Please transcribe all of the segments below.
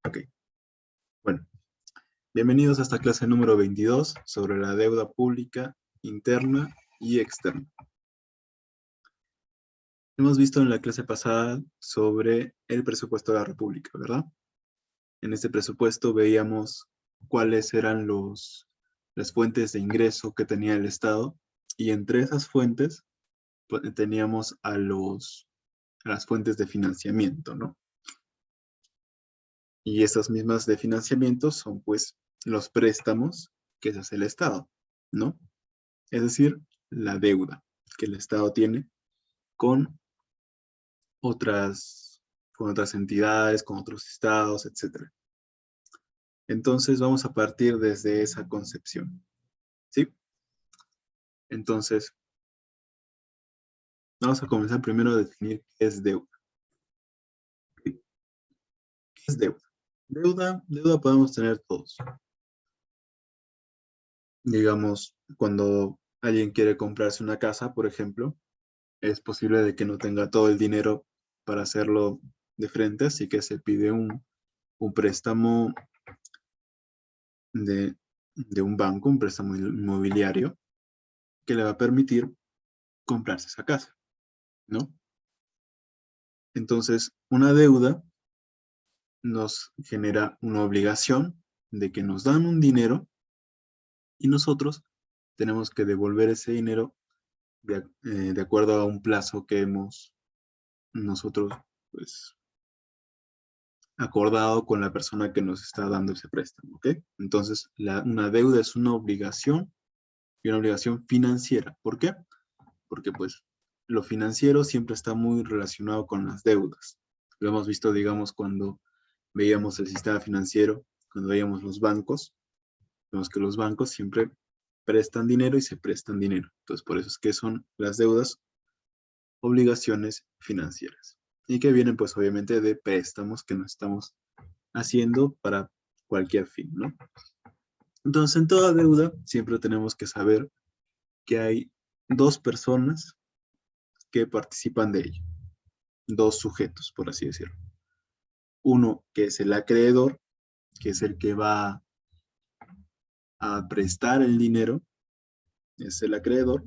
Ok, bueno, bienvenidos a esta clase número 22 sobre la deuda pública interna y externa. Hemos visto en la clase pasada sobre el presupuesto de la República, ¿verdad? En este presupuesto veíamos cuáles eran las fuentes de ingreso que tenía el Estado y entre esas fuentes pues, teníamos a las fuentes de financiamiento, ¿no? Y esas mismas de financiamiento son pues los préstamos que se hace el Estado, ¿no? Es decir, la deuda que el Estado tiene con otras, con otras entidades, con otros estados, etc. Entonces vamos a partir desde esa concepción, ¿sí? Entonces, vamos a comenzar primero a definir qué es deuda. ¿Qué es deuda? Deuda podemos tener todos. Digamos, cuando alguien quiere comprarse una casa, por ejemplo, es posible de que no tenga todo el dinero para hacerlo de frente, así que se pide un préstamo de un banco, un préstamo inmobiliario, que le va a permitir comprarse esa casa, ¿no? Entonces, una deuda nos genera una obligación de que nos dan un dinero y nosotros tenemos que devolver ese dinero de acuerdo a un plazo que hemos nosotros, pues, acordado con la persona que nos está dando ese préstamo, ¿ok? Entonces, una deuda es una obligación y una obligación financiera. ¿Por qué? Porque, pues, lo financiero siempre está muy relacionado con las deudas. Lo hemos visto, digamos, cuando veíamos el sistema financiero, cuando veíamos los bancos, vemos que los bancos siempre prestan dinero y se prestan dinero. Entonces, por eso es que son las deudas obligaciones financieras. Y que vienen, pues, obviamente de préstamos que nos estamos haciendo para cualquier fin, ¿no? Entonces, en toda deuda siempre tenemos que saber que hay dos personas que participan de ello, dos sujetos, por así decirlo. Uno que es el acreedor, que es el que va a prestar el dinero, es el acreedor,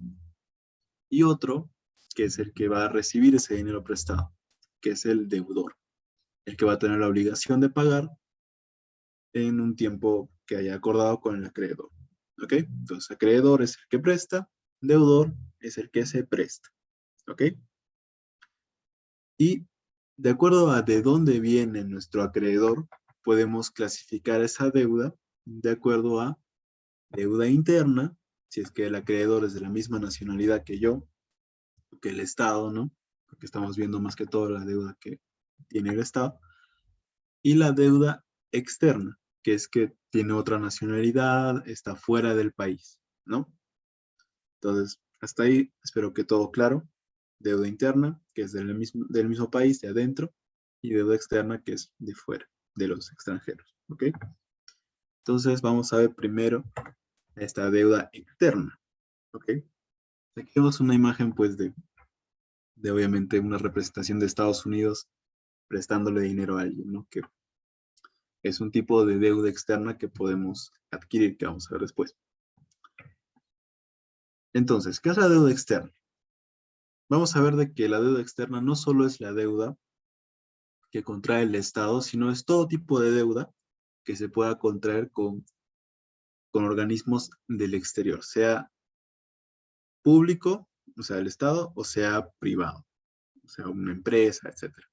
y otro que es el que va a recibir ese dinero prestado, que es el deudor, el que va a tener la obligación de pagar en un tiempo que haya acordado con el acreedor. ¿Ok? Entonces, acreedor es el que presta, deudor es el que se presta. ¿Ok? Y de acuerdo a de dónde viene nuestro acreedor, podemos clasificar esa deuda de acuerdo a deuda interna, si es que el acreedor es de la misma nacionalidad que yo, que el Estado, ¿no? Porque estamos viendo más que todo la deuda que tiene el Estado. Y la deuda externa, que es que tiene otra nacionalidad, está fuera del país, ¿no? Entonces, hasta ahí espero que todo claro. Deuda interna, que es del mismo país, de adentro, y deuda externa, que es de fuera, de los extranjeros, ¿ok? Entonces, vamos a ver primero esta deuda externa, ¿ok? Aquí vemos una imagen, pues, de obviamente una representación de Estados Unidos prestándole dinero a alguien, ¿no? Que es un tipo de deuda externa que podemos adquirir, que vamos a ver después. Entonces, ¿qué es la deuda externa? Vamos a ver de que la deuda externa no solo es la deuda que contrae el Estado, sino es todo tipo de deuda que se pueda contraer con organismos del exterior, sea público, o sea, el Estado, o sea privado, o sea, una empresa, etcétera.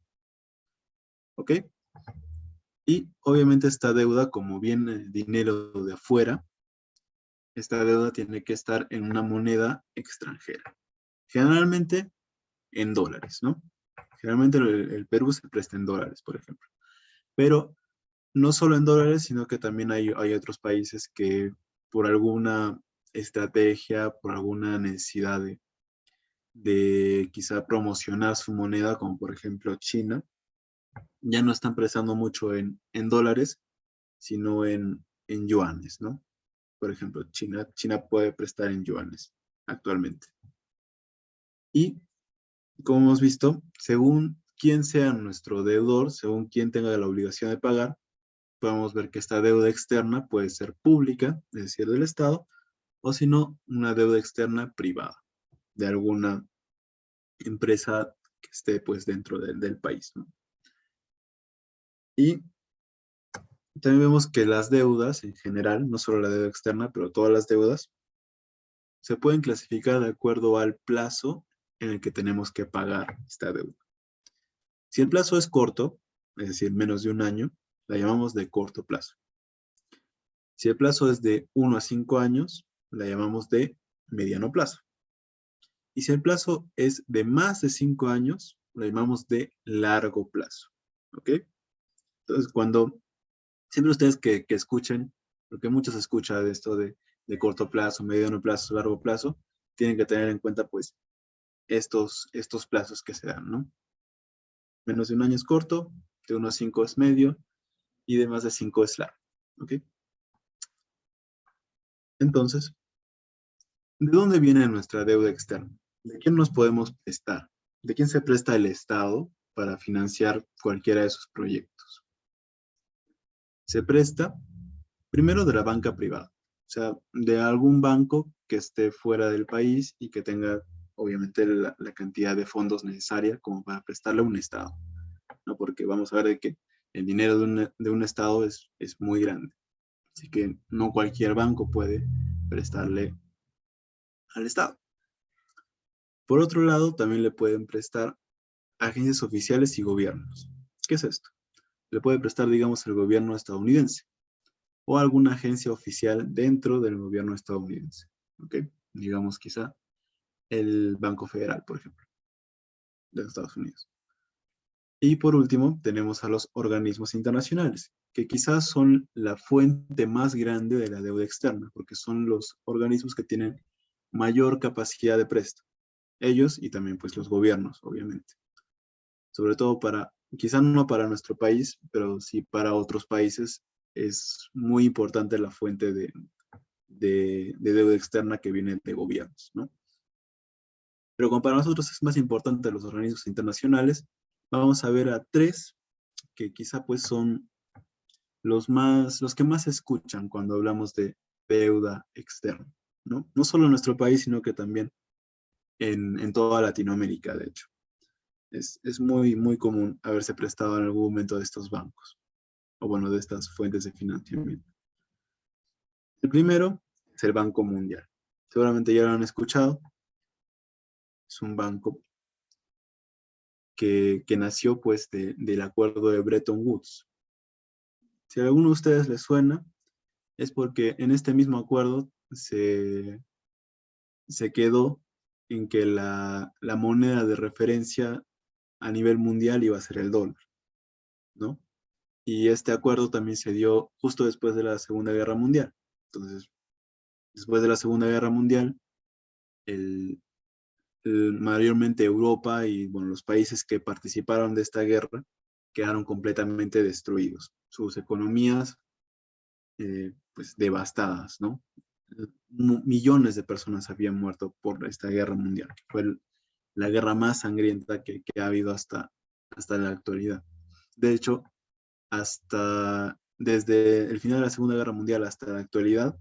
¿Ok? Y obviamente esta deuda, como viene dinero de afuera, esta deuda tiene que estar en una moneda extranjera. Generalmente en dólares, ¿no? Generalmente el Perú se presta en dólares, por ejemplo. Pero no solo en dólares, sino que también hay otros países que por alguna estrategia, por alguna necesidad de quizá promocionar su moneda, como por ejemplo China, ya no están prestando mucho en dólares, sino en yuanes, ¿no? Por ejemplo, China puede prestar en yuanes actualmente. Y como hemos visto, según quién sea nuestro deudor, según quién tenga la obligación de pagar, podemos ver que esta deuda externa puede ser pública, es decir, del Estado, o si no, una deuda externa privada, de alguna empresa que esté pues dentro del país, ¿no? Y también vemos que las deudas en general, no solo la deuda externa, pero todas las deudas, se pueden clasificar de acuerdo al plazo en el que tenemos que pagar esta deuda. Si el plazo es corto, es decir, menos de un año, la llamamos de corto plazo. Si el plazo es de 1 a 5 años, la llamamos de mediano plazo. Y si el plazo es de más de 5 años, la llamamos de largo plazo. ¿Ok? Entonces, siempre ustedes que escuchen, porque muchos escuchan de esto de corto plazo, mediano plazo, largo plazo, tienen que tener en cuenta pues estos plazos que se dan, ¿no? Menos de un año es corto, de 1 a 5 es medio y de más de 5 es largo. ¿Ok? Entonces, ¿de dónde viene nuestra deuda externa? ¿De quién nos podemos prestar? ¿De quién se presta el Estado para financiar cualquiera de sus proyectos? Se presta primero de la banca privada, o sea, de algún banco que esté fuera del país y que tenga, obviamente, la cantidad de fondos necesaria como para prestarle a un Estado, ¿no? Porque vamos a ver de que el dinero de un Estado es muy grande, así que no cualquier banco puede prestarle al Estado. Por otro lado, también le pueden prestar agencias oficiales y gobiernos. ¿Qué es esto? Le puede prestar, digamos, el gobierno estadounidense o alguna agencia oficial dentro del gobierno estadounidense. ¿Ok? Digamos, quizá el Banco Federal, por ejemplo, de los Estados Unidos. Y por último, tenemos a los organismos internacionales, que quizás son la fuente más grande de la deuda externa, porque son los organismos que tienen mayor capacidad de préstamo. Ellos y también pues los gobiernos, obviamente. Sobre todo quizá no para nuestro país, pero sí para otros países, es muy importante la fuente de deuda externa que viene de gobiernos, ¿no? Pero como para nosotros es más importante los organismos internacionales, vamos a ver a tres que quizá pues son los que más se escuchan cuando hablamos de deuda externa, ¿no? No solo en nuestro país, sino que también en toda Latinoamérica, de hecho. Es muy, muy común haberse prestado en algún momento de estos bancos, o bueno, de estas fuentes de financiamiento. El primero es el Banco Mundial. Seguramente ya lo han escuchado. Es un banco que nació pues del acuerdo de Bretton Woods. Si a alguno de ustedes les suena, es porque en este mismo acuerdo se quedó en que la moneda de referencia a nivel mundial iba a ser el dólar, ¿no? Y este acuerdo también se dio justo después de la Segunda Guerra Mundial. Entonces, después de la Segunda Guerra Mundial, mayormente Europa y bueno, los países que participaron de esta guerra quedaron completamente destruidos. Sus economías pues devastadas, ¿no? Millones de personas habían muerto por esta guerra mundial, que fue la guerra más sangrienta que ha habido hasta la actualidad. De hecho, desde el final de la Segunda Guerra Mundial hasta la actualidad,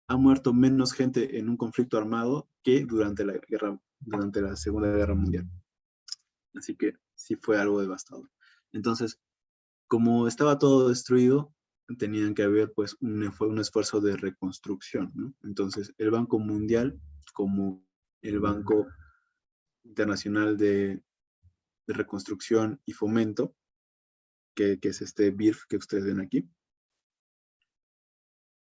ha muerto menos gente en un conflicto armado que durante la Segunda Guerra Mundial. Así que sí fue algo devastador. Entonces, como estaba todo destruido, tenían que haber pues un esfuerzo de reconstrucción, ¿no? Entonces, el Banco Mundial, como el Banco Internacional de Reconstrucción y Fomento, que es este BIRF que ustedes ven aquí,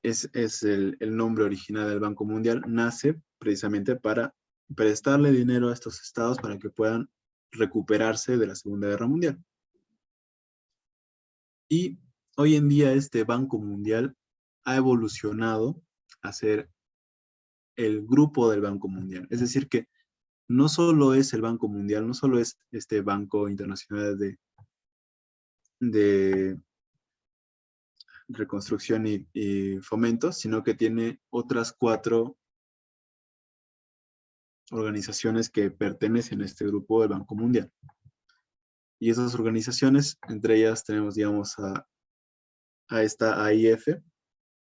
es el nombre original del Banco Mundial, nace precisamente para prestarle dinero a estos estados para que puedan recuperarse de la Segunda Guerra Mundial. Y hoy en día este Banco Mundial ha evolucionado a ser el grupo del Banco Mundial. Es decir, que no solo es el Banco Mundial, no solo es este Banco Internacional de Reconstrucción y Fomento, sino que tiene otras 4 organizaciones que pertenecen a este grupo del Banco Mundial. Y esas organizaciones, entre ellas tenemos, digamos, a esta AIF,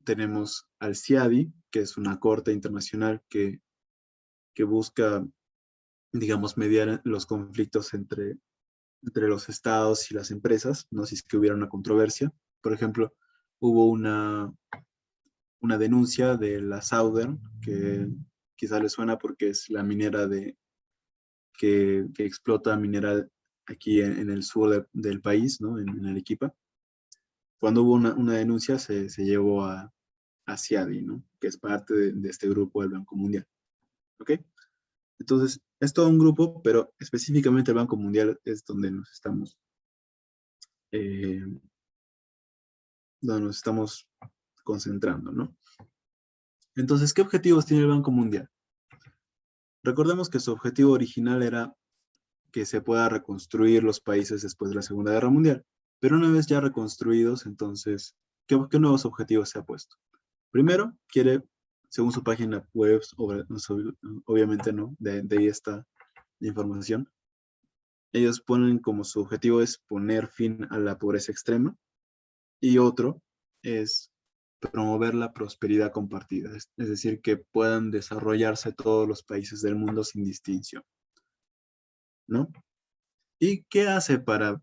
tenemos al CIADI, que es una corte internacional que busca, digamos, mediar los conflictos entre los estados y las empresas, ¿no? Si es que hubiera una controversia. Por ejemplo, hubo una denuncia de la Southern, que quizá le suena porque es la minera que explota mineral aquí en el sur del país, ¿no? En Arequipa. Cuando hubo una denuncia, se llevó a CIADI, ¿no? Que es parte de este grupo del Banco Mundial. ¿Ok? Entonces, es todo un grupo, pero específicamente el Banco Mundial es eh, donde nos estamos concentrando, ¿no? Entonces, ¿qué objetivos tiene el Banco Mundial? Recordemos que su objetivo original era que se pueda reconstruir los países después de la Segunda Guerra Mundial. Pero una vez ya reconstruidos, entonces, ¿qué nuevos objetivos se ha puesto? Primero, quiere, según su página web, obviamente no, de ahí está la información, ellos ponen como su objetivo es poner fin a la pobreza extrema y otro es promover la prosperidad compartida, es decir, que puedan desarrollarse todos los países del mundo sin distinción, ¿no? ¿Y qué hace para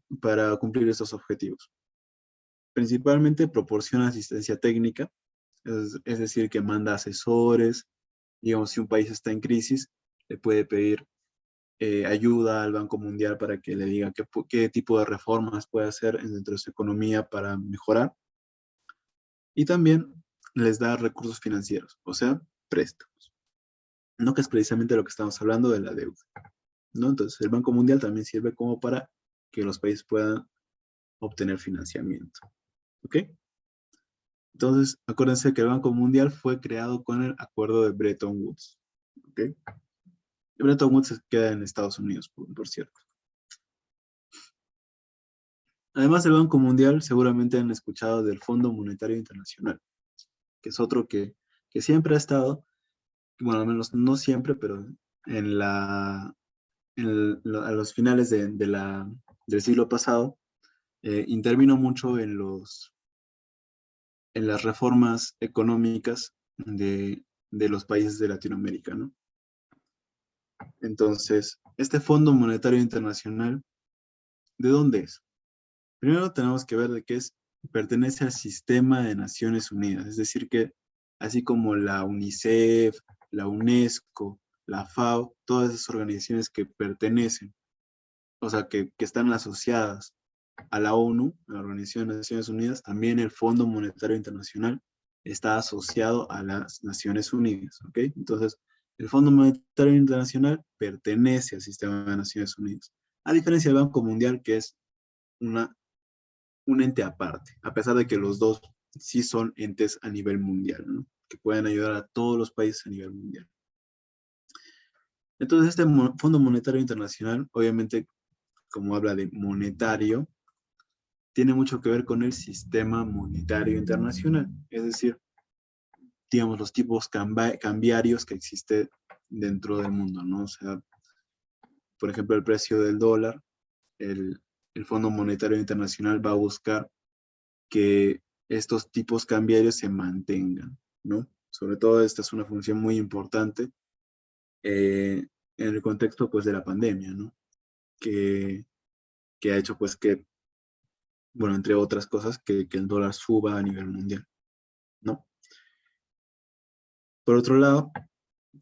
cumplir estos objetivos? Principalmente proporciona asistencia técnica, es decir, que manda asesores, digamos, si un país está en crisis, le puede pedir ayuda al Banco Mundial para que le diga qué tipo de reformas puede hacer dentro de su economía para mejorar. Y también les da recursos financieros, o sea, préstamos. No, que es precisamente lo que estamos hablando de la deuda, ¿no? Entonces, el Banco Mundial también sirve como para que los países puedan obtener financiamiento, ¿ok? Entonces, acuérdense que el Banco Mundial fue creado con el acuerdo de Bretton Woods, ¿ok? Bretton Woods se queda en Estados Unidos, por cierto. Además del Banco Mundial, seguramente han escuchado del Fondo Monetario Internacional, que es otro que siempre ha estado, bueno, al menos no siempre, pero a los finales del siglo pasado, intervino mucho en las reformas económicas de los países de Latinoamérica, ¿no? Entonces, este Fondo Monetario Internacional, ¿de dónde es? Primero tenemos que ver de qué es, pertenece al sistema de Naciones Unidas, es decir que así como la UNICEF, la UNESCO, la FAO, todas esas organizaciones que pertenecen, o sea, que están asociadas a la ONU, a la Organización de Naciones Unidas, también el Fondo Monetario Internacional está asociado a las Naciones Unidas, ¿ok? Entonces, el Fondo Monetario Internacional pertenece al sistema de Naciones Unidas, a diferencia del Banco Mundial, que es una un ente aparte, a pesar de que los dos sí son entes a nivel mundial, ¿no? Que pueden ayudar a todos los países a nivel mundial. Entonces, este Fondo Monetario Internacional, obviamente, como habla de monetario, tiene mucho que ver con el sistema monetario internacional, es decir, digamos, los tipos cambiarios que existe dentro del mundo, ¿no? O sea, por ejemplo, el precio del dólar, el, el Fondo Monetario Internacional va a buscar que estos tipos cambiarios se mantengan, ¿no? Sobre todo esta es una función muy importante en el contexto, pues, de la pandemia, ¿no? Que, que ha hecho, pues, bueno, entre otras cosas, que el dólar suba a nivel mundial, ¿no? Por otro lado,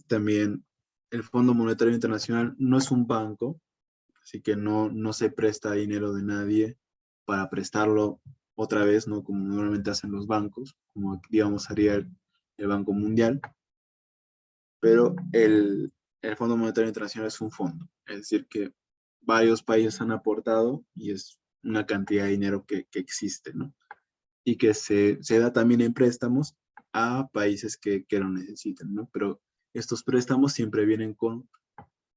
también el Fondo Monetario Internacional no es un banco, así que no se presta dinero de nadie para prestarlo otra vez, ¿no? Como normalmente hacen los bancos, como digamos haría el Banco Mundial, pero el Fondo Monetario Internacional es un fondo, es decir, que varios países han aportado y es una cantidad de dinero que existe, ¿no? Y que se da también en préstamos a países que lo necesitan, ¿no? Pero estos préstamos siempre vienen con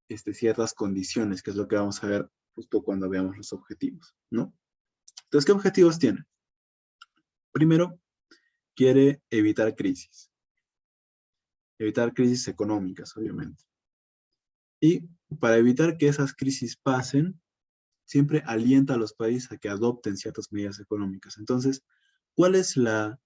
ciertas condiciones, que es lo que vamos a ver justo cuando veamos los objetivos, ¿no? Entonces, ¿qué objetivos tiene? Primero, quiere evitar crisis económicas, obviamente. Y para evitar que esas crisis pasen, siempre alienta a los países a que adopten ciertas medidas económicas. Entonces, ¿Cuál es la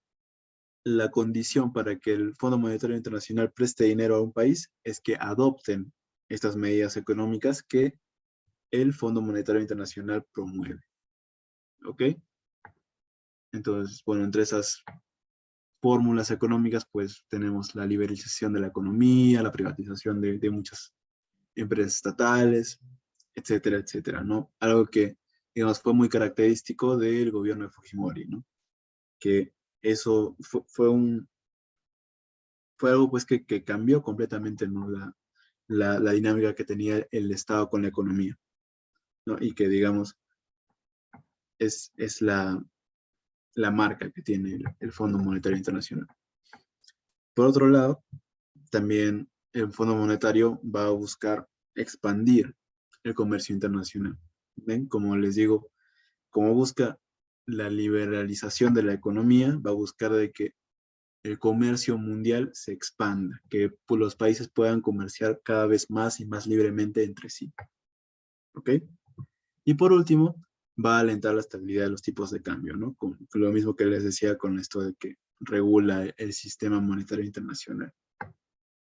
condición para que el Fondo Monetario Internacional preste dinero a un país? Es que adopten estas medidas económicas que el Fondo Monetario Internacional promueve. ¿Ok? Entonces, bueno, entre esas fórmulas económicas, pues tenemos la liberalización de la economía, la privatización de muchas empresas estatales, etcétera, etcétera, ¿no? Algo que, digamos, fue muy característico del gobierno de Fujimori, ¿no? Que eso fue algo pues que cambió completamente, ¿no? La dinámica que tenía el Estado con la economía, ¿no? Y que, digamos, es la marca que tiene el Fondo Monetario Internacional. Por otro lado, también el Fondo Monetario va a buscar expandir el comercio internacional. ¿Ven? Como les digo, como busca la liberalización de la economía, va a buscar de que el comercio mundial se expanda, que los países puedan comerciar cada vez más y más libremente entre sí. ¿Ok? Y por último, va a alentar la estabilidad de los tipos de cambio, ¿no? Con lo mismo que les decía con esto de que regula el sistema monetario internacional.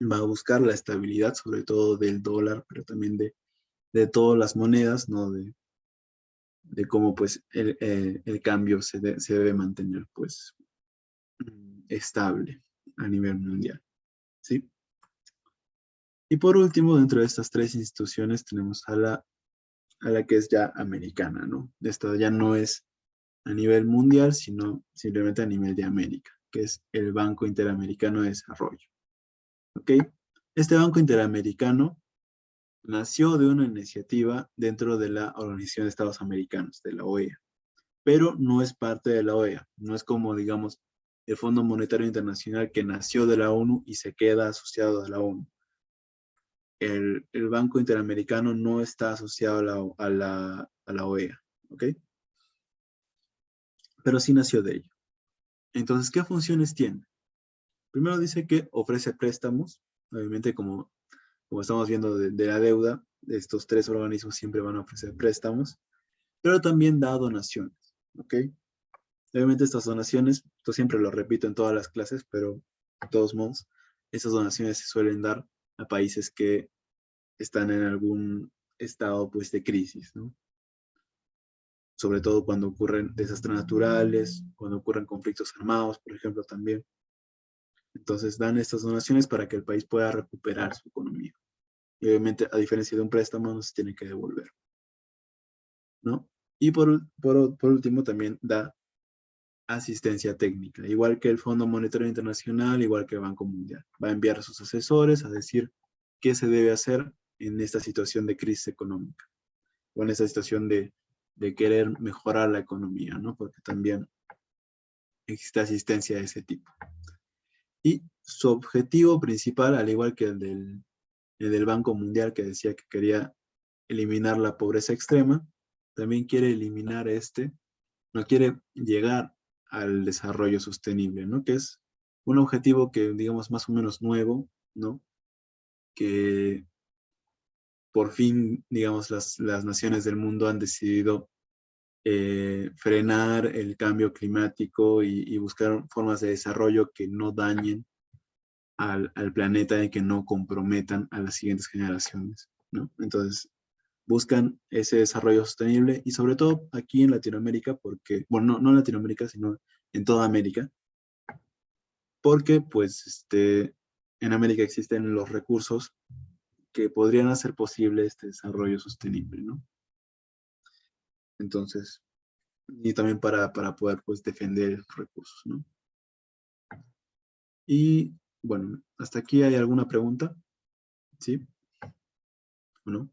Va a buscar la estabilidad, sobre todo del dólar, pero también de todas las monedas, ¿no? De cómo pues el cambio se debe mantener pues estable a nivel mundial, ¿sí? Y por último, dentro de estas tres instituciones tenemos a la que es ya americana, ¿no? Esta ya no es a nivel mundial, sino simplemente a nivel de América, que es el Banco Interamericano de Desarrollo, ¿ok? Este Banco Interamericano nació de una iniciativa dentro de la Organización de Estados Americanos, de la OEA, pero no es parte de la OEA, no es como, digamos, el Fondo Monetario Internacional que nació de la ONU y se queda asociado a la ONU. El Banco Interamericano no está asociado a la OEA, ¿ok? Pero sí nació de ello. Entonces, ¿qué funciones tiene? Primero dice que ofrece préstamos, obviamente como estamos viendo de la deuda, estos tres organismos siempre van a ofrecer préstamos, pero también da donaciones, ¿ok? Obviamente estas donaciones, esto siempre lo repito en todas las clases, pero de todos modos, estas donaciones se suelen dar a países que están en algún estado pues de crisis, ¿no? Sobre todo cuando ocurren desastres naturales, cuando ocurren conflictos armados, por ejemplo, también. Entonces dan estas donaciones para que el país pueda recuperar su economía. Y obviamente, a diferencia de un préstamo, no se tiene que devolver, ¿no? Y por último, también da asistencia técnica, igual que el Fondo Monetario Internacional, igual que el Banco Mundial. Va a enviar a sus asesores a decir qué se debe hacer en esta situación de crisis económica o en esta situación de querer mejorar la economía, ¿no? Porque también existe asistencia de ese tipo. Y su objetivo principal, al igual que el del Banco Mundial, que decía que quería eliminar la pobreza extrema, también quiere eliminar no quiere llegar al desarrollo sostenible, ¿no? Que es un objetivo que, digamos, más o menos nuevo, ¿no? Que por fin, digamos, las naciones del mundo han decidido frenar el cambio climático y buscar formas de desarrollo que no dañen al planeta y que no comprometan a las siguientes generaciones, ¿no? Entonces, buscan ese desarrollo sostenible y sobre todo aquí en Latinoamérica, porque, bueno, no en Latinoamérica, sino en toda América, porque pues en América existen los recursos que podrían hacer posible este desarrollo sostenible, ¿no? Entonces, y también para poder pues defender esos recursos, ¿no? Y bueno, hasta aquí hay alguna pregunta, ¿sí? ¿O no?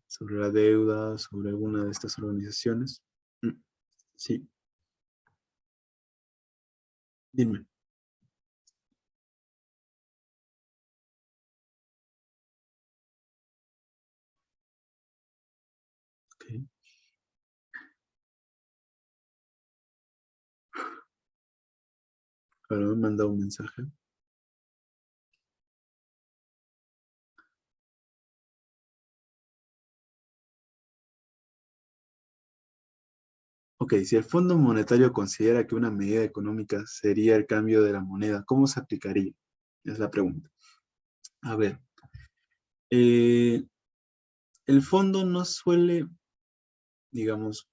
Sobre la deuda, sobre alguna de estas organizaciones. Mm, sí, dime. Ok. Ahora me manda un mensaje. Ok, si el Fondo Monetario considera que una medida económica sería el cambio de la moneda, ¿cómo se aplicaría? Es la pregunta. A ver, eh, el fondo no suele, digamos,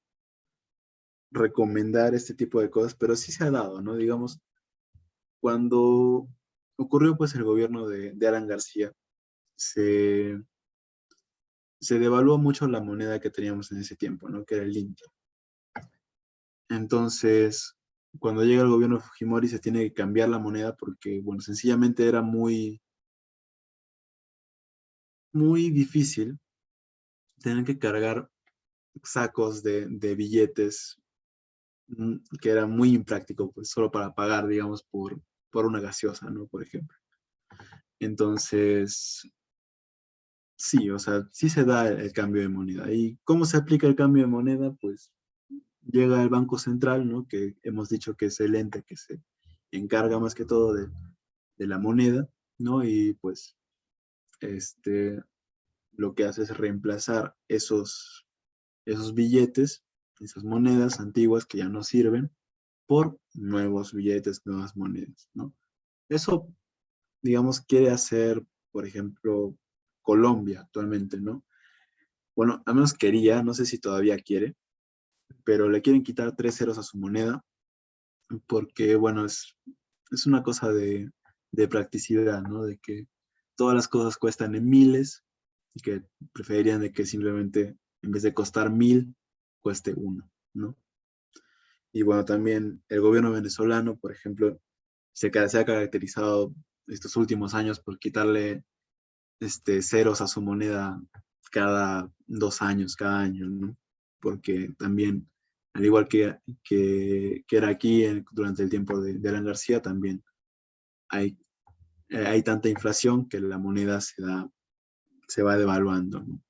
recomendar este tipo de cosas, pero sí se ha dado, ¿no? Digamos, cuando ocurrió pues el gobierno de Alan García, se, se devaluó mucho la moneda que teníamos en ese tiempo, ¿no? Que era el Inca. Entonces, cuando llega el gobierno de Fujimori se tiene que cambiar la moneda porque, bueno, sencillamente era muy difícil tener que cargar sacos de billetes, que era muy impráctico, pues solo para pagar, digamos, por una gaseosa, ¿no? Por ejemplo. Entonces, sí, o sea, sí se da el cambio de moneda. ¿Y cómo se aplica el cambio de moneda? Pues llega el Banco Central, ¿no? Que hemos dicho que es el ente que se encarga más que todo de la moneda, ¿no? Y pues, este, lo que hace es reemplazar esos billetes, esas monedas antiguas que ya no sirven, por nuevos billetes, nuevas monedas, ¿no? Eso, digamos, quiere hacer, por ejemplo, Colombia actualmente, ¿no? Bueno, al menos quería, no sé si todavía quiere, pero le quieren quitar 3 ceros a su moneda porque, bueno, es una cosa de practicidad, ¿no? De que todas las cosas cuestan en miles y que preferirían de que simplemente, en vez de costar 1.000, cueste uno, ¿no? Y bueno, también el gobierno venezolano, por ejemplo, se ha caracterizado estos últimos años por quitarle ceros a su moneda cada 2 años, cada año, ¿no? Porque también, al igual que era aquí durante el tiempo de Alan García, también hay, hay tanta inflación que la moneda se va devaluando, ¿no?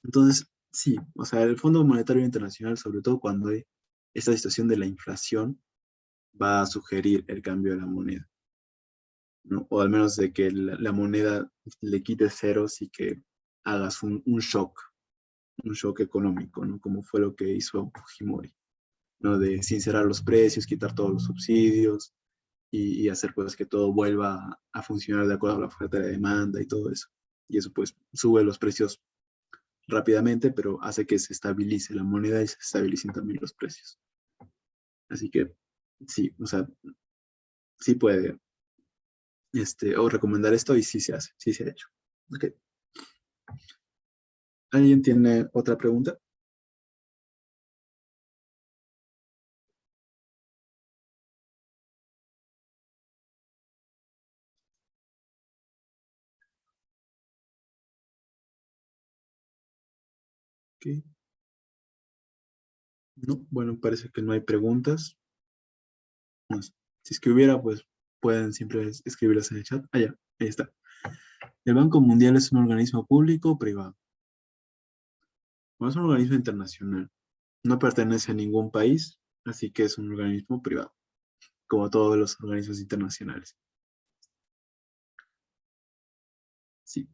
Entonces, sí, o sea, el Fondo Monetario Internacional, sobre todo cuando hay esta situación de la inflación, va a sugerir el cambio de la moneda, ¿no? O al menos de que la moneda le quite ceros y que hagas un shock económico, ¿no? Como fue lo que hizo Fujimori, ¿no? De sincerar los precios, quitar todos los subsidios y hacer pues que todo vuelva a funcionar de acuerdo a la oferta y la demanda y todo eso. Y eso pues sube los precios rápidamente, pero hace que se estabilice la moneda y se estabilicen también los precios. Así que sí, o sea, sí puede o recomendar esto y sí se hace, sí se ha hecho. Ok. ¿Alguien tiene otra pregunta? Ok. No, bueno, parece que no hay preguntas. No sé. Si es que hubiera, pues pueden siempre escribirlas en el chat. Ah, ya, ahí está. ¿El Banco Mundial es un organismo público o privado? No, es un organismo internacional. No pertenece a ningún país, así que es un organismo privado, como todos los organismos internacionales. Sí,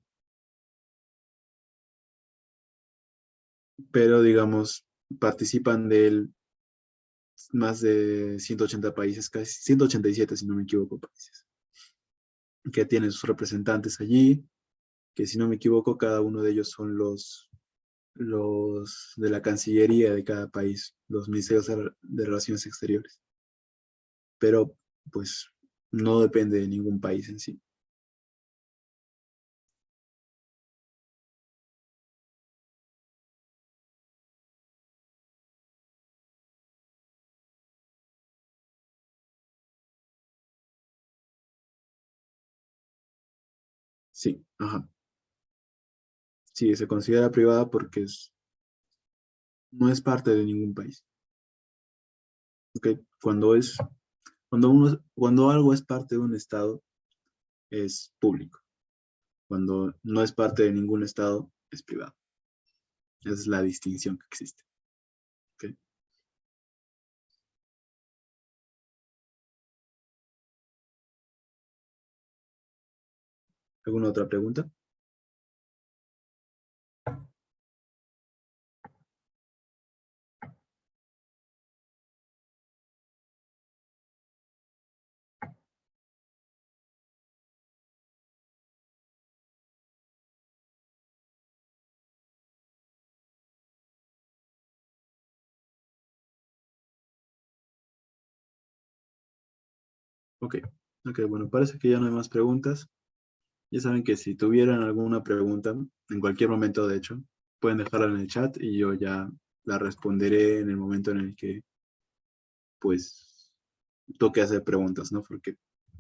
pero digamos, participan de él más de 180 países, casi 187 si no me equivoco, países, que tienen sus representantes allí, que si no me equivoco, cada uno de ellos son los de la Cancillería de cada país, los ministerios de Relaciones Exteriores. Pero, pues, no depende de ningún país en sí. Sí, ajá. Sí, se considera privada porque no es parte de ningún país. ¿Ok? Cuando algo es parte de un estado, es público. Cuando no es parte de ningún estado, es privado. Esa es la distinción que existe. ¿Ok? ¿Alguna otra pregunta? Ok, ok, bueno, parece que ya no hay más preguntas. Ya saben que si tuvieran alguna pregunta, en cualquier momento, de hecho, pueden dejarla en el chat y yo ya la responderé en el momento en el que, pues, toque hacer preguntas, ¿no? Porque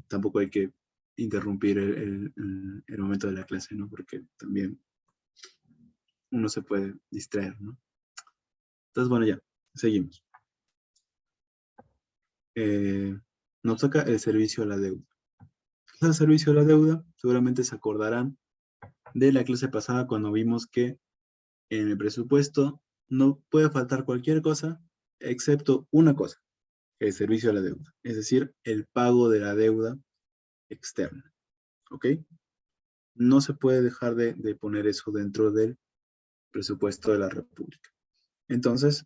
tampoco hay que interrumpir el momento de la clase, ¿no? Porque también uno se puede distraer, ¿no? Entonces, bueno, ya, seguimos. Eh, Nos toca el servicio a la deuda. ¿Qué es el servicio a la deuda? Seguramente se acordarán de la clase pasada cuando vimos que en el presupuesto no puede faltar cualquier cosa excepto una cosa, el servicio a la deuda, es decir, el pago de la deuda externa, ¿ok? No se puede dejar de poner eso dentro del presupuesto de la República. Entonces,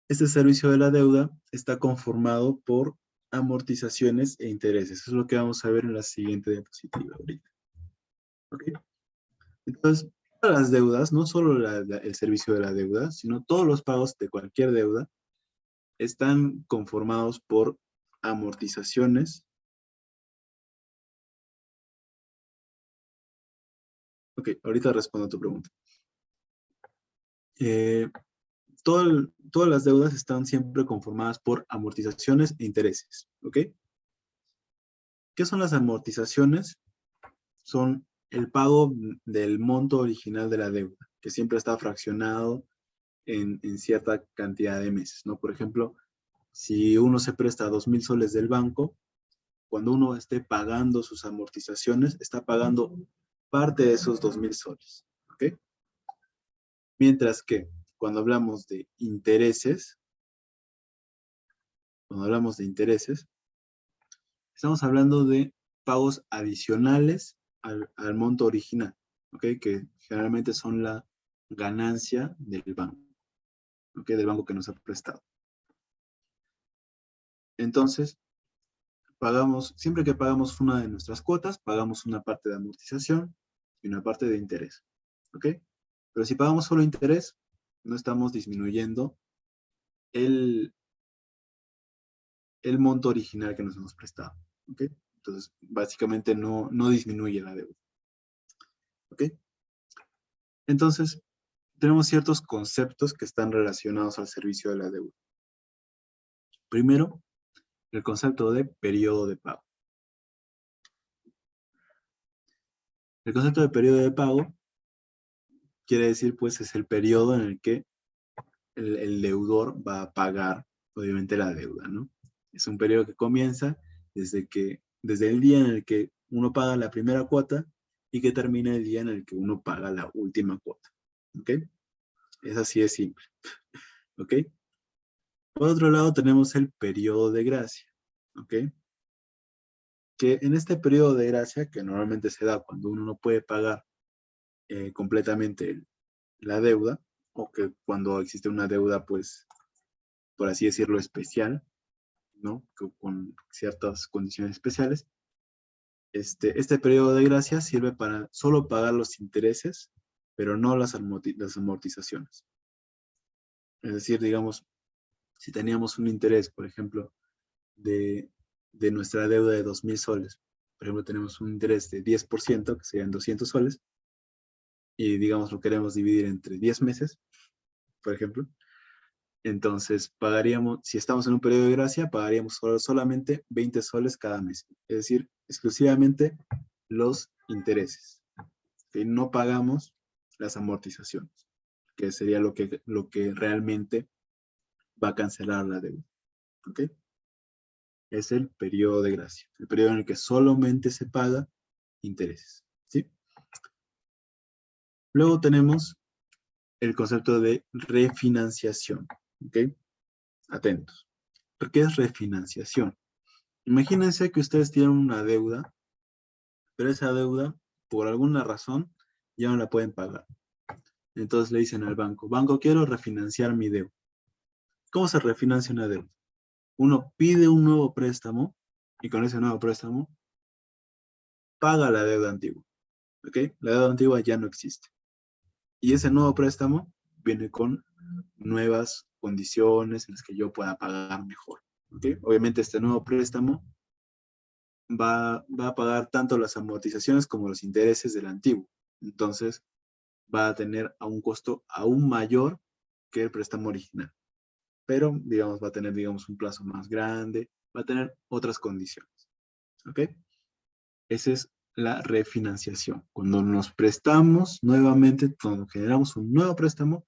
este servicio de la deuda está conformado por amortizaciones e intereses. Eso es lo que vamos a ver en la siguiente diapositiva ahorita. ¿Ok? Entonces, todas las deudas, no solo el servicio de la deuda, sino todos los pagos de cualquier deuda, están conformados por amortizaciones. Ok, ahorita respondo a tu pregunta. Eh, todas las deudas están siempre conformadas por amortizaciones e intereses. ¿Ok? ¿Qué son las amortizaciones? Son el pago del monto original de la deuda, que siempre está fraccionado en cierta cantidad de meses, ¿no? Por ejemplo, si uno se presta 2,000 soles del banco, cuando uno esté pagando sus amortizaciones, está pagando parte de esos 2,000 soles. ¿Ok? Mientras que cuando hablamos de intereses, estamos hablando de pagos adicionales al monto original, ¿ok? Que generalmente son la ganancia del banco, ¿ok? Del banco que nos ha prestado. Entonces, siempre que pagamos una de nuestras cuotas, pagamos una parte de amortización y una parte de interés, ¿ok? Pero si pagamos solo interés, no estamos disminuyendo el, el monto original que nos hemos prestado, ¿ok? Entonces, básicamente no disminuye la deuda, ¿ok? Entonces, tenemos ciertos conceptos que están relacionados al servicio de la deuda. Primero, el concepto de periodo de pago. El concepto de periodo de pago quiere decir, pues, es el periodo en el que el deudor va a pagar, obviamente, la deuda, ¿no? Es un periodo que comienza desde el día en el que uno paga la primera cuota y que termina el día en el que uno paga la última cuota, ¿ok? Es así de simple, ¿ok? Por otro lado, tenemos el periodo de gracia, ¿ok? Que en este periodo de gracia, que normalmente se da cuando uno no puede pagar completamente la deuda, o que cuando existe una deuda, pues, por así decirlo, especial, ¿no? Con ciertas condiciones especiales. Este periodo de gracia sirve para solo pagar los intereses, pero no las amortizaciones. Es decir, digamos, si teníamos un interés, por ejemplo, de, de nuestra deuda de 2,000 soles, por ejemplo, tenemos un interés de 10%, que serían 200 soles, y digamos lo queremos dividir entre 10 meses, por ejemplo, entonces pagaríamos, si estamos en un periodo de gracia, pagaríamos solamente 20 soles cada mes, es decir, exclusivamente los intereses, que no pagamos las amortizaciones, que sería lo que realmente va a cancelar la deuda. ¿Ok? Es el periodo de gracia, el periodo en el que solamente se paga intereses. ¿Sí? Luego tenemos el concepto de refinanciación. ¿Ok? Atentos. ¿Qué es refinanciación? Imagínense que ustedes tienen una deuda, pero esa deuda, por alguna razón, ya no la pueden pagar. Entonces le dicen al banco, banco, quiero refinanciar mi deuda. ¿Cómo se refinancia una deuda? Uno pide un nuevo préstamo y con ese nuevo préstamo paga la deuda antigua. ¿Ok? La deuda antigua ya no existe. Y ese nuevo préstamo viene con nuevas condiciones en las que yo pueda pagar mejor. ¿ok? Obviamente este nuevo préstamo va a pagar tanto las amortizaciones como los intereses del antiguo. Entonces, va a tener a un costo aún mayor que el préstamo original. Pero, digamos, va a tener, digamos, un plazo más grande, va a tener otras condiciones. ¿Ok? Esa es la refinanciación. Cuando nos prestamos nuevamente, cuando generamos un nuevo préstamo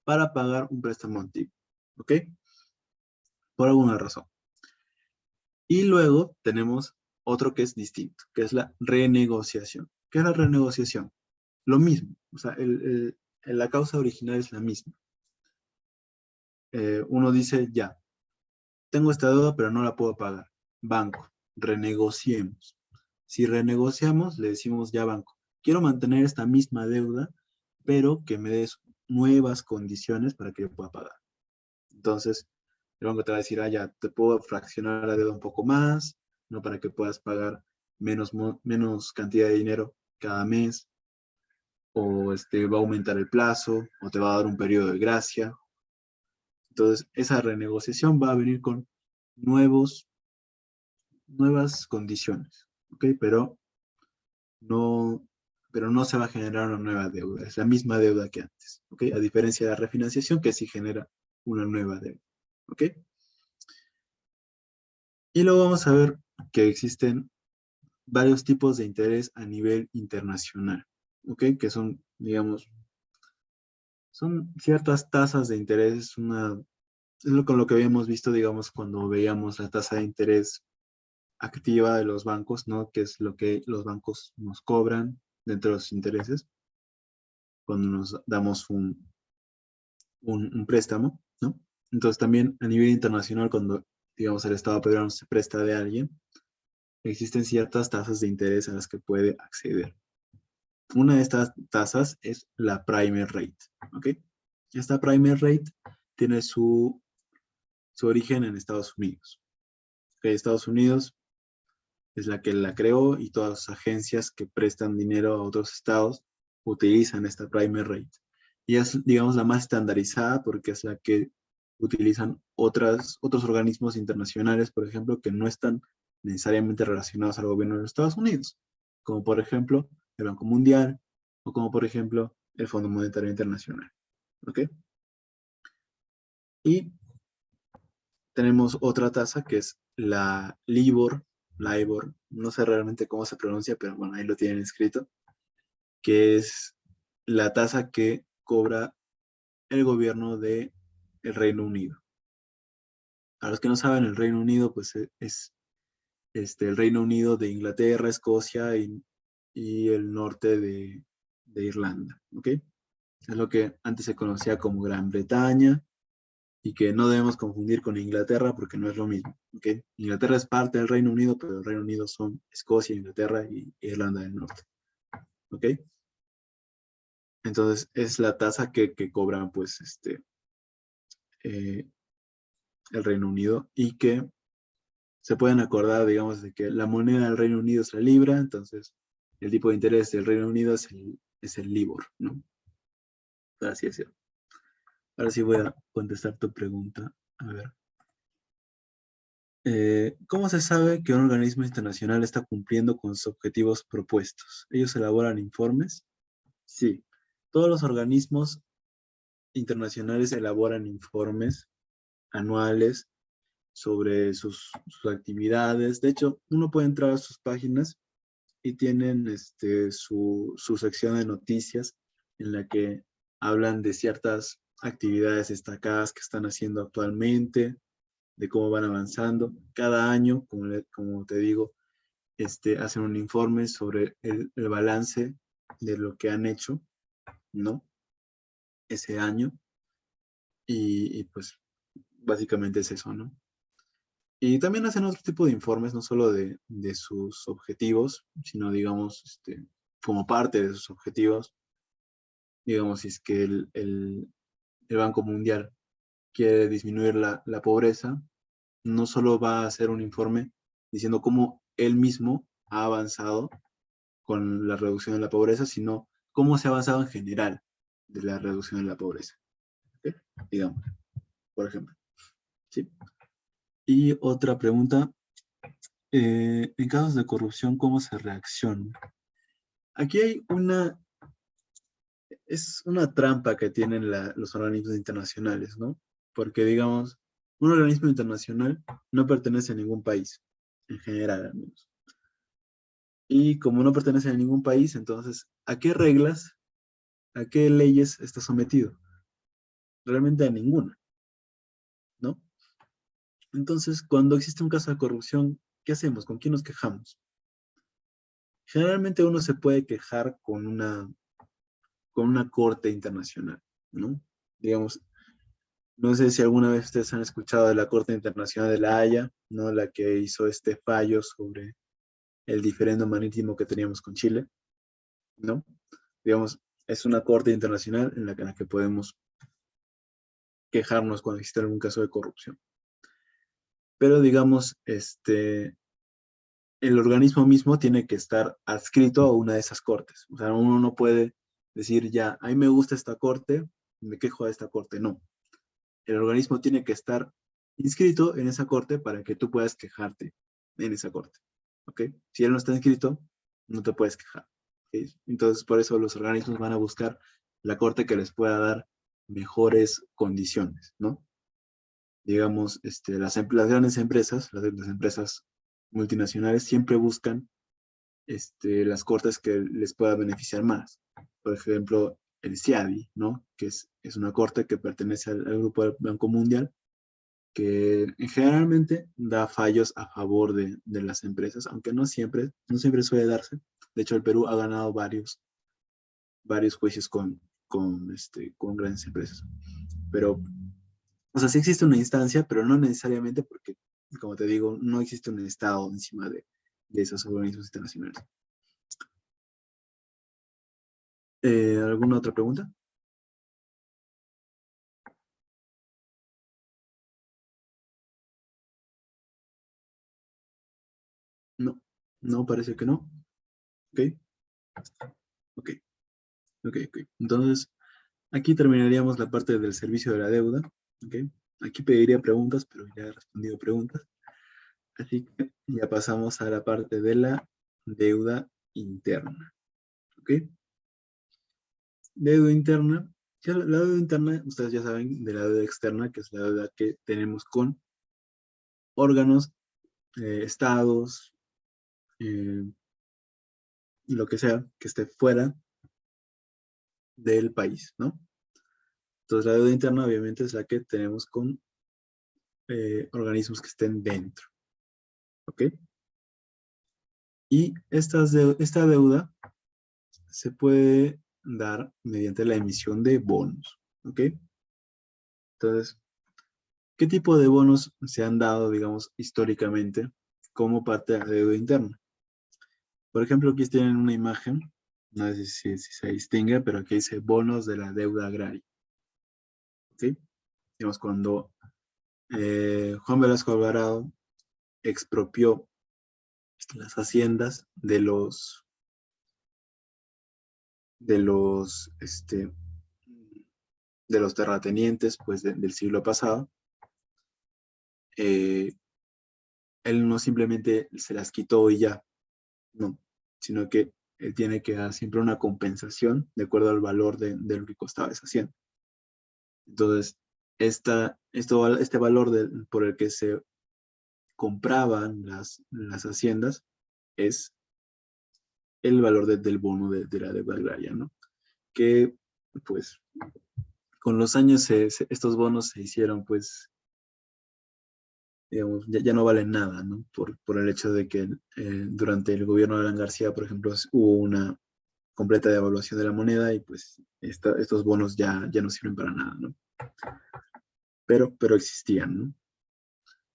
para pagar un préstamo antiguo. ¿Ok? Por alguna razón. Y luego tenemos otro que es distinto, que es la renegociación. ¿Qué es la renegociación? Lo mismo. O sea, la causa original es la misma. Uno dice, ya, tengo esta deuda, pero no la puedo pagar. Banco, renegociemos. Si renegociamos, le decimos ya banco, quiero mantener esta misma deuda, pero que me des nuevas condiciones para que yo pueda pagar. Entonces, el banco te va a decir, ya, te puedo fraccionar la deuda un poco más, ¿no? Para que puedas pagar menos cantidad de dinero cada mes, o va a aumentar el plazo, o te va a dar un periodo de gracia. Entonces, esa renegociación va a venir con nuevas condiciones, ¿ok? No, pero no se va a generar una nueva deuda, es la misma deuda que antes, ¿ok? A diferencia de la refinanciación que sí genera una nueva deuda, ¿ok? Y luego vamos a ver que existen varios tipos de interés a nivel internacional, ¿ok? Que son, digamos, son ciertas tasas de interés, con lo que habíamos visto, digamos, cuando veíamos la tasa de interés activa de los bancos, ¿no? Que es lo que los bancos nos cobran dentro de los intereses cuando nos damos un préstamo, ¿no? Entonces también a nivel internacional, cuando, digamos, el Estado peruano se presta de alguien, existen ciertas tasas de interés a las que puede acceder. Una de estas tasas es la Prime Rate, ¿ok? Esta Prime Rate tiene su origen en Estados Unidos. ¿Okay? Estados Unidos es la que la creó y todas las agencias que prestan dinero a otros estados utilizan esta Prime Rate. Y es, digamos, la más estandarizada porque es la que utilizan otros organismos internacionales, por ejemplo, que no están necesariamente relacionados al gobierno de los Estados Unidos, como por ejemplo el Banco Mundial o como por ejemplo el Fondo Monetario Internacional. ¿Ok? Y tenemos otra tasa que es la LIBOR, no sé realmente cómo se pronuncia, pero bueno, ahí lo tienen escrito, que es la tasa que cobra el gobierno de el Reino Unido. A los que no saben, el Reino Unido pues es el Reino Unido de Inglaterra, Escocia y el norte de Irlanda, ¿ok? Es lo que antes se conocía como Gran Bretaña y que no debemos confundir con Inglaterra porque no es lo mismo, ¿ok? Inglaterra es parte del Reino Unido, pero el Reino Unido son Escocia, Inglaterra y Irlanda del Norte, ¿ok? Entonces es la tasa que cobran pues eh, el Reino Unido y que se pueden acordar, digamos, de que la moneda del Reino Unido es la libra, entonces el tipo de interés del Reino Unido es el LIBOR, ¿no? Así es. Ahora sí voy a contestar tu pregunta. A ver. ¿Cómo se sabe que un organismo internacional está cumpliendo con sus objetivos propuestos? ¿Ellos elaboran informes? Sí. Todos los organismos internacionales elaboran informes anuales sobre sus actividades. De hecho, uno puede entrar a sus páginas y tienen su sección de noticias en la que hablan de ciertas actividades destacadas que están haciendo actualmente, de cómo van avanzando. Cada año, como te digo, hacen un informe sobre el balance de lo que han hecho, ¿no? Ese año. Y pues básicamente es eso, ¿no? Y también hacen otro tipo de informes, no solo de sus objetivos, sino, digamos, como parte de sus objetivos, digamos, si es que el Banco Mundial quiere disminuir la pobreza, no solo va a hacer un informe diciendo cómo él mismo ha avanzado con la reducción de la pobreza, sino cómo se ha avanzado en general de la reducción de la pobreza. ¿Ok? Digamos, por ejemplo. ¿Sí? Y otra pregunta, en casos de corrupción, ¿cómo se reacciona? Aquí hay es una trampa que tienen los organismos internacionales, ¿no? Porque, digamos, un organismo internacional no pertenece a ningún país, en general al menos. Y como no pertenece a ningún país, entonces, ¿a qué reglas, a qué leyes está sometido? Realmente a ninguna, ¿no? Entonces, cuando existe un caso de corrupción, ¿qué hacemos? ¿Con quién nos quejamos? Generalmente uno se puede quejar con una corte internacional, ¿no? Digamos, no sé si alguna vez ustedes han escuchado de la Corte Internacional de la Haya, ¿no? La que hizo este fallo sobre el diferendo marítimo que teníamos con Chile, ¿no? Digamos, es una corte internacional en la que podemos quejarnos cuando existe algún caso de corrupción. Pero digamos, el organismo mismo tiene que estar adscrito a una de esas cortes. O sea, uno no puede decir ya, a mí me gusta esta corte, me quejo de esta corte. No. El organismo tiene que estar inscrito en esa corte para que tú puedas quejarte en esa corte. ¿Ok? Si él no está inscrito, no te puedes quejar. ¿Ok? Entonces, por eso los organismos van a buscar la corte que les pueda dar mejores condiciones, ¿no? Digamos, las grandes empresas, las empresas multinacionales siempre buscan las cortes que les pueda beneficiar más. Por ejemplo, el CIADI, ¿no? Que es una corte que pertenece al Grupo del Banco Mundial, que generalmente da fallos a favor de las empresas, aunque no siempre suele darse. De hecho, el Perú ha ganado varios juicios con grandes empresas. Pero, o sea, sí existe una instancia, pero no necesariamente porque, como te digo, no existe un Estado encima de esos organismos internacionales. ¿Alguna otra pregunta? No, no, parece que no. Ok, ok, ok. Entonces, aquí terminaríamos la parte del servicio de la deuda. Ok, aquí pediría preguntas, pero ya he respondido preguntas. Así que ya pasamos a la parte de la deuda interna. Ok, deuda interna. Ya la deuda interna, ustedes ya saben de la deuda externa, que es la deuda que tenemos con órganos, estados, eh, y lo que sea que esté fuera del país, ¿no? Entonces la deuda interna obviamente es la que tenemos con organismos que estén dentro, ¿ok? Y esta deuda se puede dar mediante la emisión de bonos, ¿ok? Entonces, ¿qué tipo de bonos se han dado, digamos, históricamente como parte de la deuda interna? Por ejemplo, aquí tienen una imagen, no sé si se distingue, pero aquí dice bonos de la deuda agraria, ¿ok? Digamos, cuando Juan Velasco Alvarado expropió las haciendas de los, este, de los terratenientes pues, del siglo pasado, eh, él no simplemente se las quitó y ya, no, sino que él tiene que dar siempre una compensación de acuerdo al valor de lo que costaba esa hacienda. Entonces, este valor por el que se compraban las haciendas es el valor del bono de la deuda agraria, ¿no? Que, pues, con los años estos bonos se hicieron, pues, digamos, ya no valen nada, ¿no? Por el hecho de que durante el gobierno de Alan García, por ejemplo, hubo una completa devaluación de la moneda y pues estos bonos ya no sirven para nada, ¿no? Pero existían, ¿no?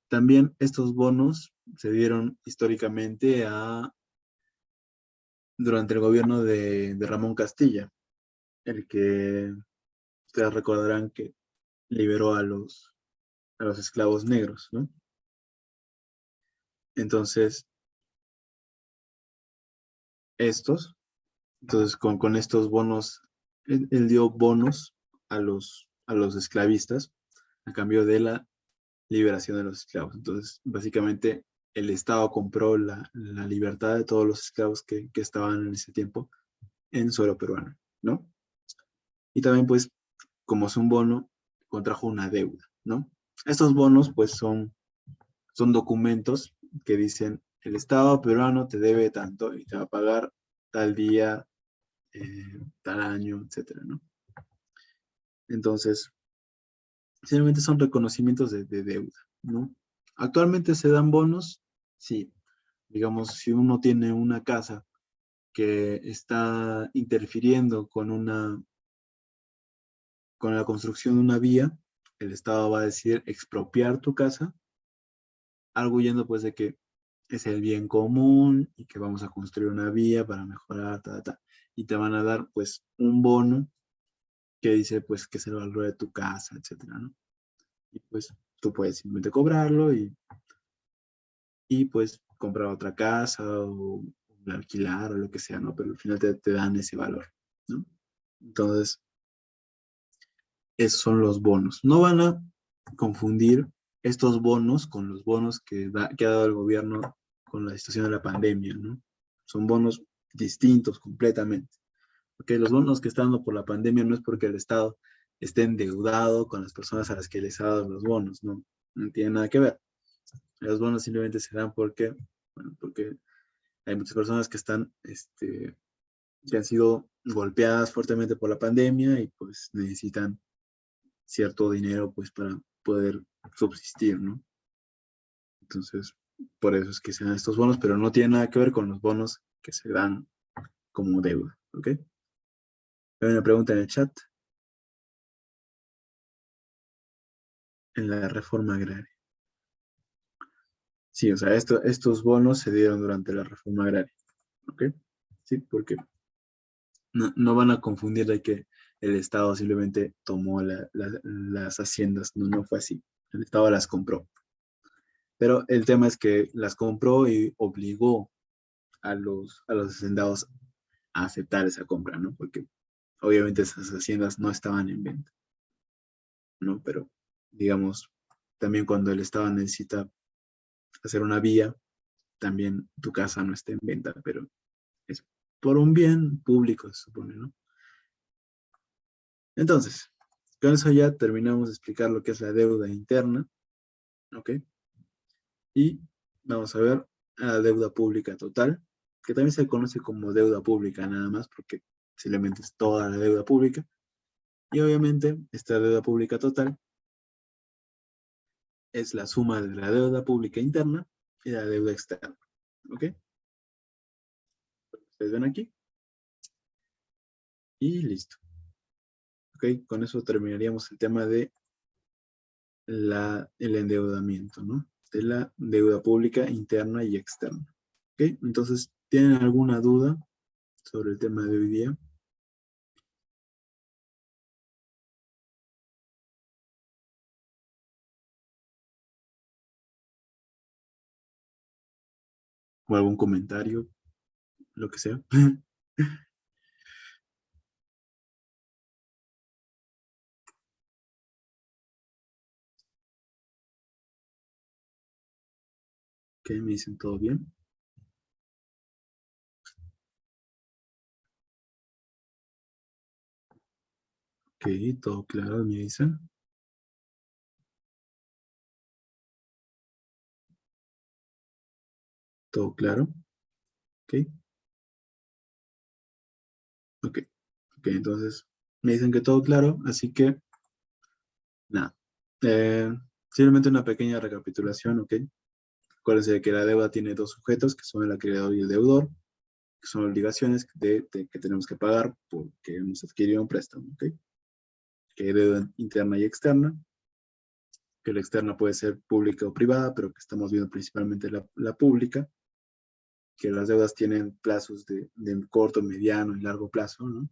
También estos bonos se dieron históricamente durante el gobierno de Ramón Castilla, el que ustedes recordarán que liberó a los esclavos negros, ¿no? Entonces, estos, con estos bonos, él dio bonos a los esclavistas a cambio de la liberación de los esclavos. Entonces, básicamente, el Estado compró la libertad de todos los esclavos que estaban en ese tiempo en suelo peruano, ¿no? Y también, pues, como es un bono, contrajo una deuda, ¿no? Estos bonos, pues, son documentos que dicen, el Estado peruano te debe tanto y te va a pagar tal día, tal año, etcétera, ¿no? Entonces, simplemente son reconocimientos de deuda, ¿no? Actualmente se dan bonos, sí. Digamos, si uno tiene una casa que está interfiriendo con la construcción de una vía, el Estado va a decidir expropiar tu casa, arguyendo pues de que es el bien común y que vamos a construir una vía para mejorar, y te van a dar pues un bono que dice pues que es el valor de tu casa, etcétera, ¿no? Y pues tú puedes simplemente cobrarlo y pues comprar otra casa o alquilar o lo que sea, ¿no? Pero al final te dan ese valor, ¿no? Entonces, esos son los bonos. No van a confundir estos bonos con los bonos que ha dado el gobierno con la situación de la pandemia, ¿no? Son bonos distintos completamente. Porque los bonos que están dando por la pandemia no es porque el Estado esté endeudado con las personas a las que les ha dado los bonos, no, no tiene nada que ver. Los bonos simplemente se dan porque, bueno, porque hay muchas personas que están, que han sido golpeadas fuertemente por la pandemia y pues necesitan cierto dinero pues para poder subsistir, ¿no? Entonces, por eso es que se dan estos bonos, pero no tiene nada que ver con los bonos que se dan como deuda, ¿ok? Hay una pregunta en el chat, en la reforma agraria. Sí, o sea, estos bonos se dieron durante la reforma agraria, ¿ok? Sí, porque no van a confundir de que el Estado simplemente tomó las haciendas, no fue así. El Estado las compró. Pero el tema es que las compró y obligó a los hacendados a aceptar esa compra, ¿no? Porque obviamente esas haciendas no estaban en venta, ¿no? Pero, digamos, también cuando el Estado necesita hacer una vía, también tu casa no está en venta, pero es por un bien público, se supone, ¿no? Entonces, con eso ya terminamos de explicar lo que es la deuda interna, ¿ok? Y vamos a ver la deuda pública total, que también se conoce como deuda pública nada más, porque simplemente es toda la deuda pública. Y obviamente, esta deuda pública total es la suma de la deuda pública interna y la deuda externa, ¿ok? Ustedes ven aquí y listo. ¿Ok? Con eso terminaríamos el tema de el endeudamiento, ¿no? De la deuda pública interna y externa. ¿Ok? Entonces, ¿tienen alguna duda sobre el tema de hoy día? ¿O algún comentario? Lo que sea. ¿Qué me dicen? ¿Todo bien? Ok, todo claro, me dicen. Todo claro. Ok, ok. Ok, entonces me dicen que todo claro, así que nada. Eh, Simplemente una pequeña recapitulación, ¿ok? Acuérdense de que la deuda tiene dos sujetos, que son el acreedor y el deudor, que son obligaciones que tenemos que pagar porque hemos adquirido un préstamo, ¿ok? Que hay deuda interna y externa, que la externa puede ser pública o privada, pero que estamos viendo principalmente la pública, que las deudas tienen plazos de corto, mediano y largo plazo, ¿no?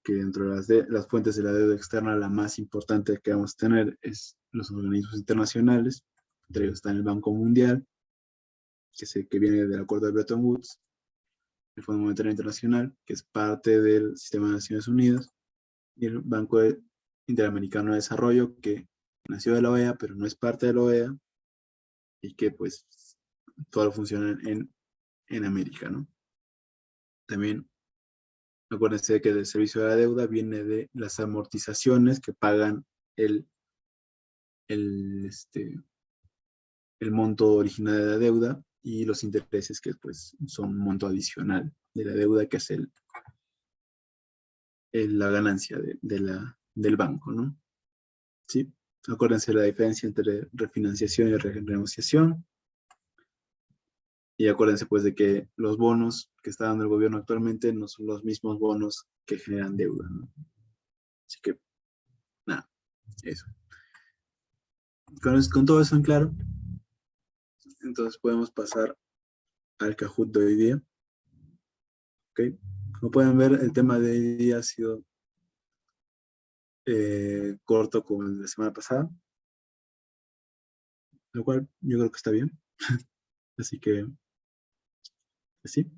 Que dentro de las fuentes de la deuda externa, la más importante que vamos a tener es los organismos internacionales, entre ellos está el Banco Mundial, que viene del acuerdo de Bretton Woods, el Fondo Monetario Internacional, que es parte del sistema de Naciones Unidas, y el Banco Interamericano de Desarrollo, que nació de la OEA, pero no es parte de la OEA, y que pues todo funciona en América, ¿no? También acuérdense que del servicio de la deuda viene de las amortizaciones que pagan el, el, este, el monto original de la deuda y los intereses que pues son un monto adicional de la deuda que es la ganancia del banco, ¿no? ¿Sí? Acuérdense la diferencia entre refinanciación y renegociación. Y acuérdense pues de que los bonos que está dando el gobierno actualmente no son los mismos bonos que generan deuda, ¿no? Así que, nada, eso. Con todo eso en claro, entonces podemos pasar al Kahoot de hoy día. ¿Ok? Como pueden ver, el tema de hoy día ha sido corto como el de la semana pasada, lo cual yo creo que está bien. Así que, pues sí,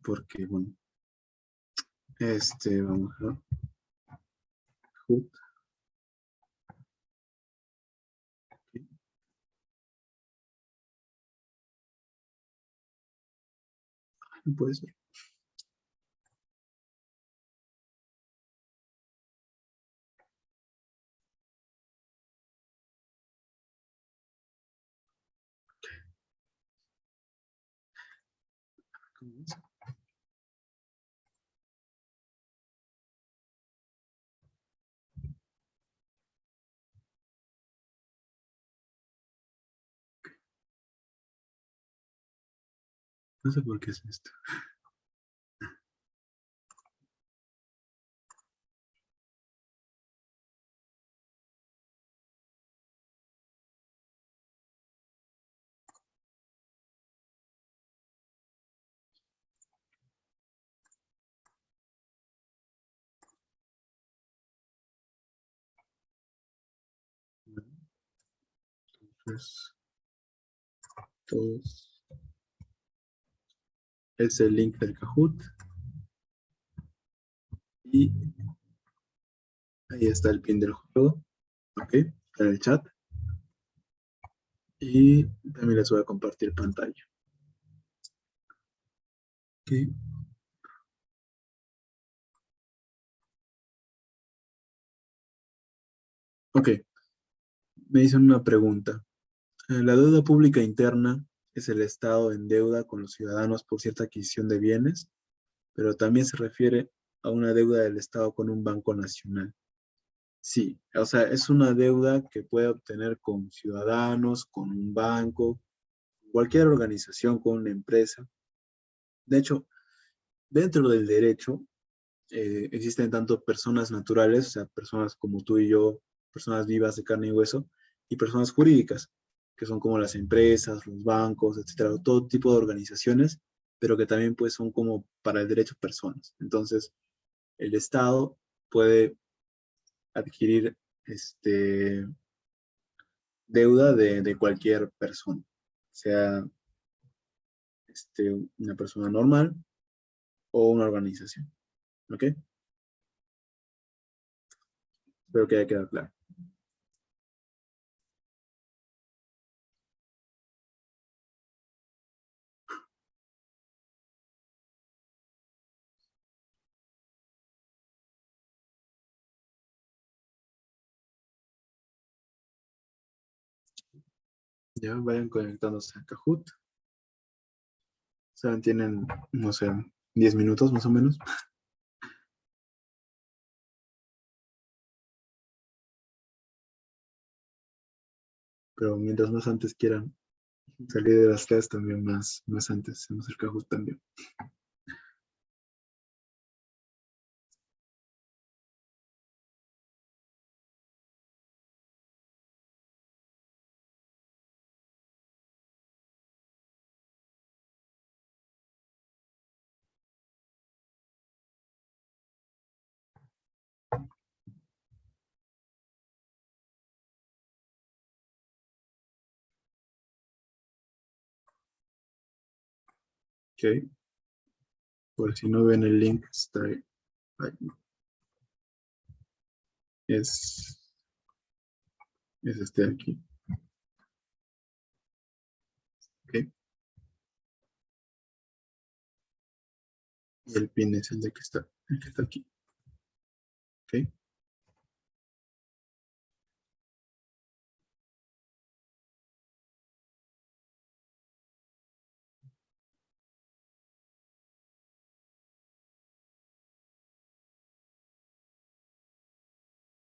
porque, bueno, vamos a Kahoot. No puede ser. ¿Cómo es? No sé por qué es esto. Entonces, todos. Es el link del Kahoot. Y ahí está el pin del juego. Ok, en el chat. Y también les voy a compartir pantalla. Ok. Ok, me dicen una pregunta. La deuda pública interna es el Estado en deuda con los ciudadanos por cierta adquisición de bienes, pero también se refiere a una deuda del Estado con un banco nacional. Sí, o sea, es una deuda que puede obtener con ciudadanos, con un banco, cualquier organización, con una empresa. De hecho, dentro del derecho existen tanto personas naturales, o sea, personas como tú y yo, personas vivas de carne y hueso, y personas jurídicas, que son como las empresas, los bancos, etcétera, todo tipo de organizaciones, pero que también pues son como para el derecho personas. Entonces, el Estado puede adquirir deuda de cualquier persona, sea una persona normal o una organización. ¿Ok? Espero que haya quedado claro. Ya vayan conectándose a Kahoot. O sea, tienen, no sé, 10 minutos más o menos. Pero mientras más antes quieran salir de las clases, también más antes hacemos el Kahoot también. Ok. Por si no ven el link, está ahí. es, es este de aquí. ¿Ok? Y el PIN es el que está aquí. ¿Ok?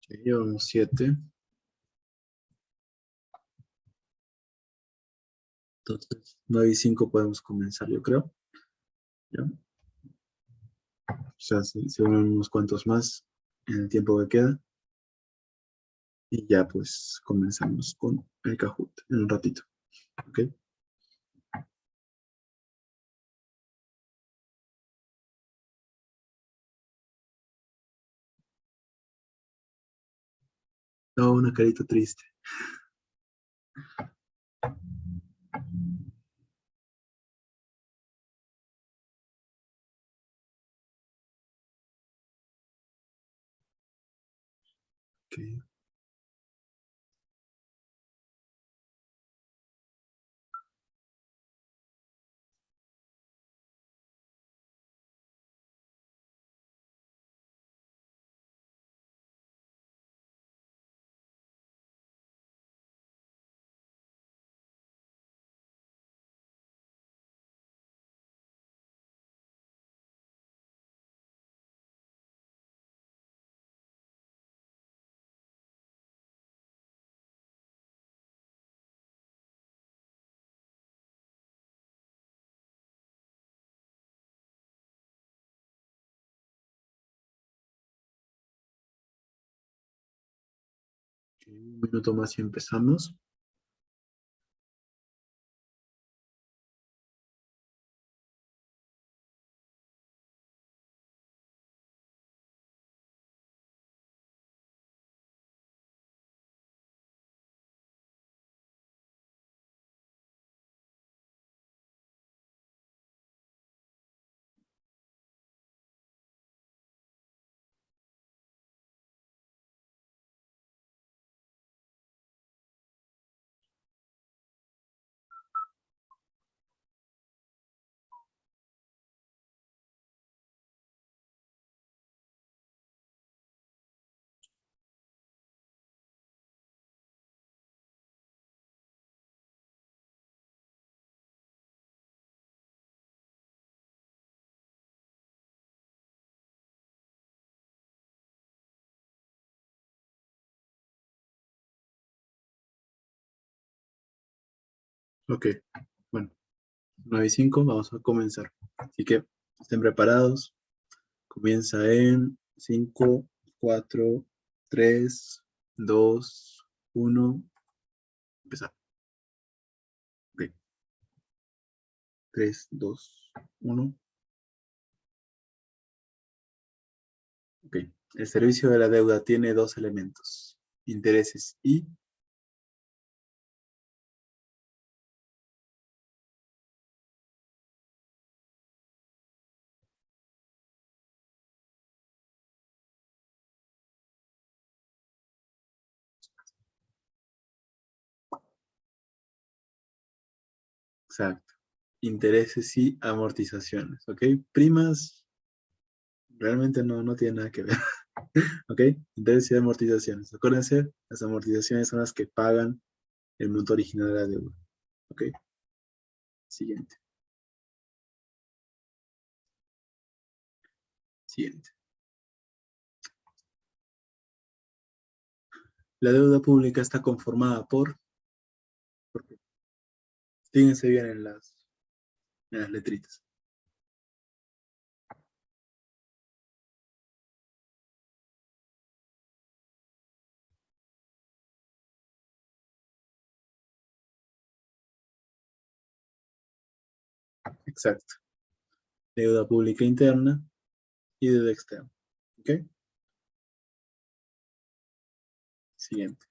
Ok, llevamos 7. Entonces, 9 y 5 podemos comenzar, yo creo. ¿Ya? O sea, se unen unos cuantos más en el tiempo que queda. Y ya pues comenzamos con el Kahoot en un ratito. ¿Ok? No, una carita triste. Ok. Un minuto más y empezamos. Ok, bueno, 9 y 5, vamos a comenzar. Así que estén preparados. Comienza en 5, 4, 3, 2, 1. Empezar. Ok, 3, 2, 1. Ok, el servicio de la deuda tiene dos elementos, intereses y... Exacto. Intereses y amortizaciones, ¿ok? Primas realmente no tiene nada que ver, ¿ok? Intereses y amortizaciones. Acuérdense, las amortizaciones son las que pagan el monto original de la deuda, ¿ok? Siguiente, siguiente. La deuda pública está conformada porque fíjense bien en las letritas. Exacto. Deuda pública interna y deuda externa, ¿ok? Siguiente.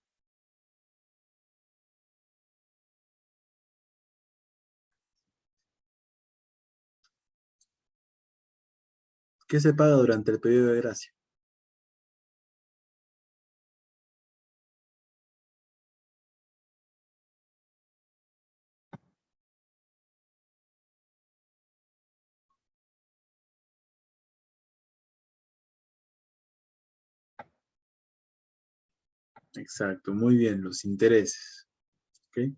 ¿Qué se paga durante el periodo de gracia? Exacto, muy bien, los intereses. ¿Ok?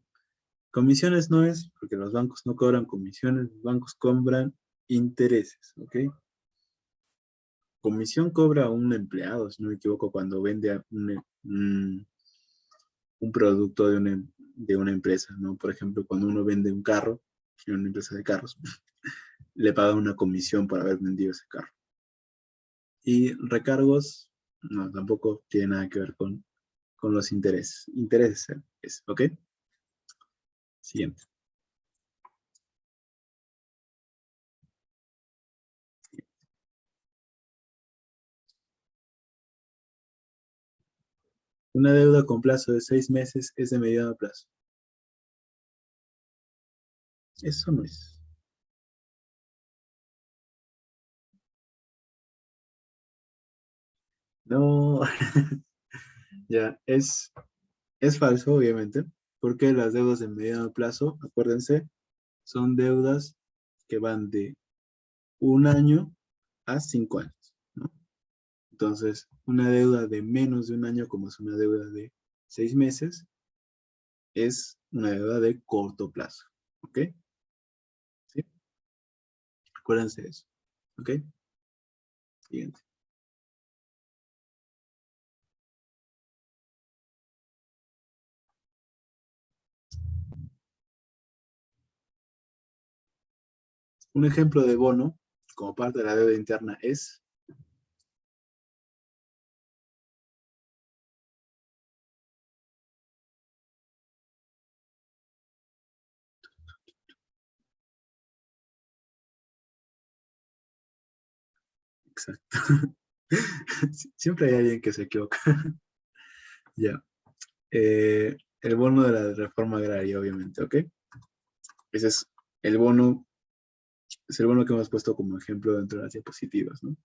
Comisiones no es, porque los bancos no cobran comisiones, los bancos cobran intereses. ¿Ok? Comisión cobra un empleado, si no me equivoco, cuando vende un producto de una empresa, ¿no? Por ejemplo, cuando uno vende un carro, en una empresa de carros, le paga una comisión por haber vendido ese carro. Y recargos, no, tampoco tiene nada que ver con los intereses. Intereses, ¿ok? Siguiente. Una deuda con plazo de 6 meses es de mediano plazo. Eso no es. No, ya, es falso, obviamente, porque las deudas de mediano plazo, acuérdense, son deudas que van de 1 año a 5 años, ¿no? Entonces, una deuda de menos de 1 año, como es una deuda de 6 meses, es una deuda de corto plazo, ¿ok? ¿Sí? Acuérdense de eso, ¿ok? Siguiente. Un ejemplo de bono como parte de la deuda interna es, exacto, siempre hay alguien que se equivoca, ya. El bono de la reforma agraria, obviamente, ¿ok? Ese el bono, es el bono que hemos puesto como ejemplo dentro de las diapositivas, ¿no?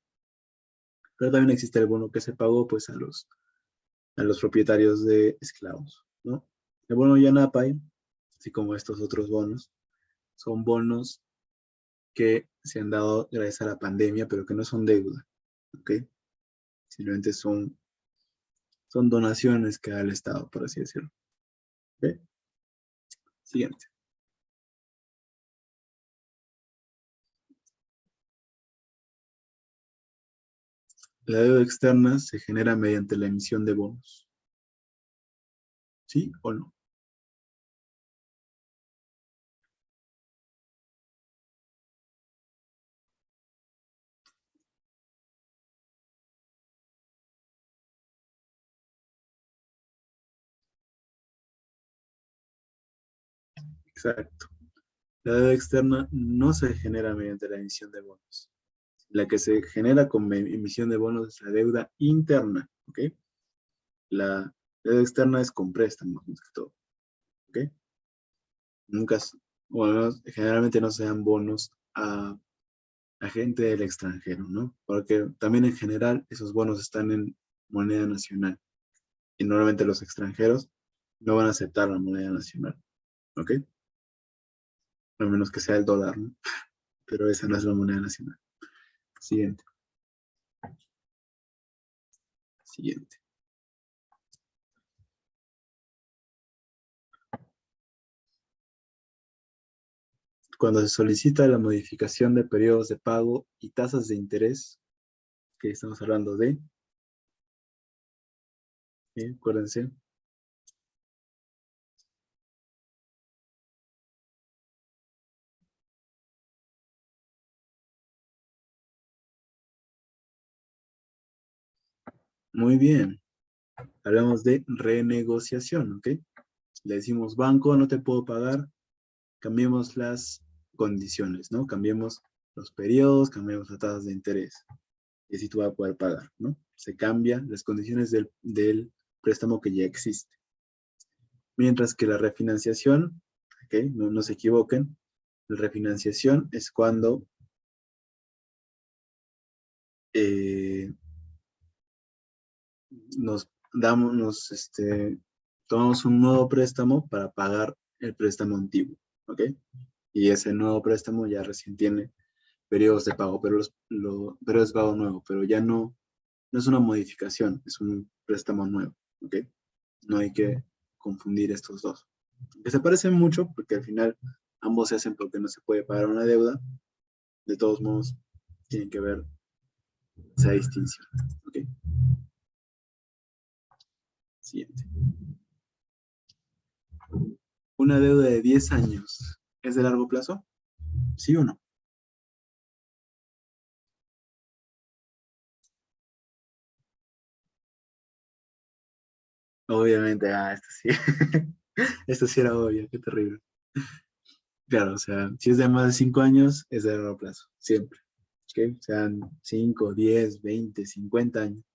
Pero también existe el bono que se pagó, pues, a los propietarios de esclavos, ¿no? El bono Yanapay, así como estos otros bonos, son bonos que se han dado gracias a la pandemia, pero que no son deuda, ¿ok? Simplemente son donaciones que da el Estado, por así decirlo. ¿Ok? Siguiente. La deuda externa se genera mediante la emisión de bonos. ¿Sí o no? Exacto. La deuda externa no se genera mediante la emisión de bonos. La que se genera con emisión de bonos es la deuda interna, ¿ok? La deuda externa es con préstamos, más que todo, ¿ok? Nunca, bueno, generalmente no se dan bonos a gente del extranjero, ¿no? Porque también en general esos bonos están en moneda nacional y normalmente los extranjeros no van a aceptar la moneda nacional, ¿ok? A menos que sea el dólar, ¿no? Pero esa no es la moneda nacional. Siguiente, siguiente. Cuando se solicita la modificación de periodos de pago y tasas de interés, que estamos hablando de, acuérdense, muy bien, hablamos de renegociación, ¿ok? Le decimos, banco, no te puedo pagar, cambiemos las condiciones, ¿no? Cambiemos los periodos, cambiemos las tasas de interés, y así tú vas a poder pagar, ¿no? Se cambian las condiciones del préstamo que ya existe. Mientras que la refinanciación, ¿ok? No se equivoquen, la refinanciación es cuando eh, tomamos un nuevo préstamo para pagar el préstamo antiguo, ¿ok? Y ese nuevo préstamo ya recién tiene periodos de pago, pero es pago nuevo, pero ya no es una modificación, es un préstamo nuevo, ¿ok? No hay que confundir estos dos. Que se parecen mucho porque al final ambos se hacen porque no se puede pagar una deuda. De todos modos, tienen que ver esa distinción. ¿Ok? Siguiente. ¿Una deuda de 10 años es de largo plazo? ¿Sí o no? Obviamente, esto sí. Esto sí era obvio, qué terrible. Claro, o sea, si es de más de 5 años, es de largo plazo, siempre. ¿Ok? Sean 5, 10, 20, 50 años.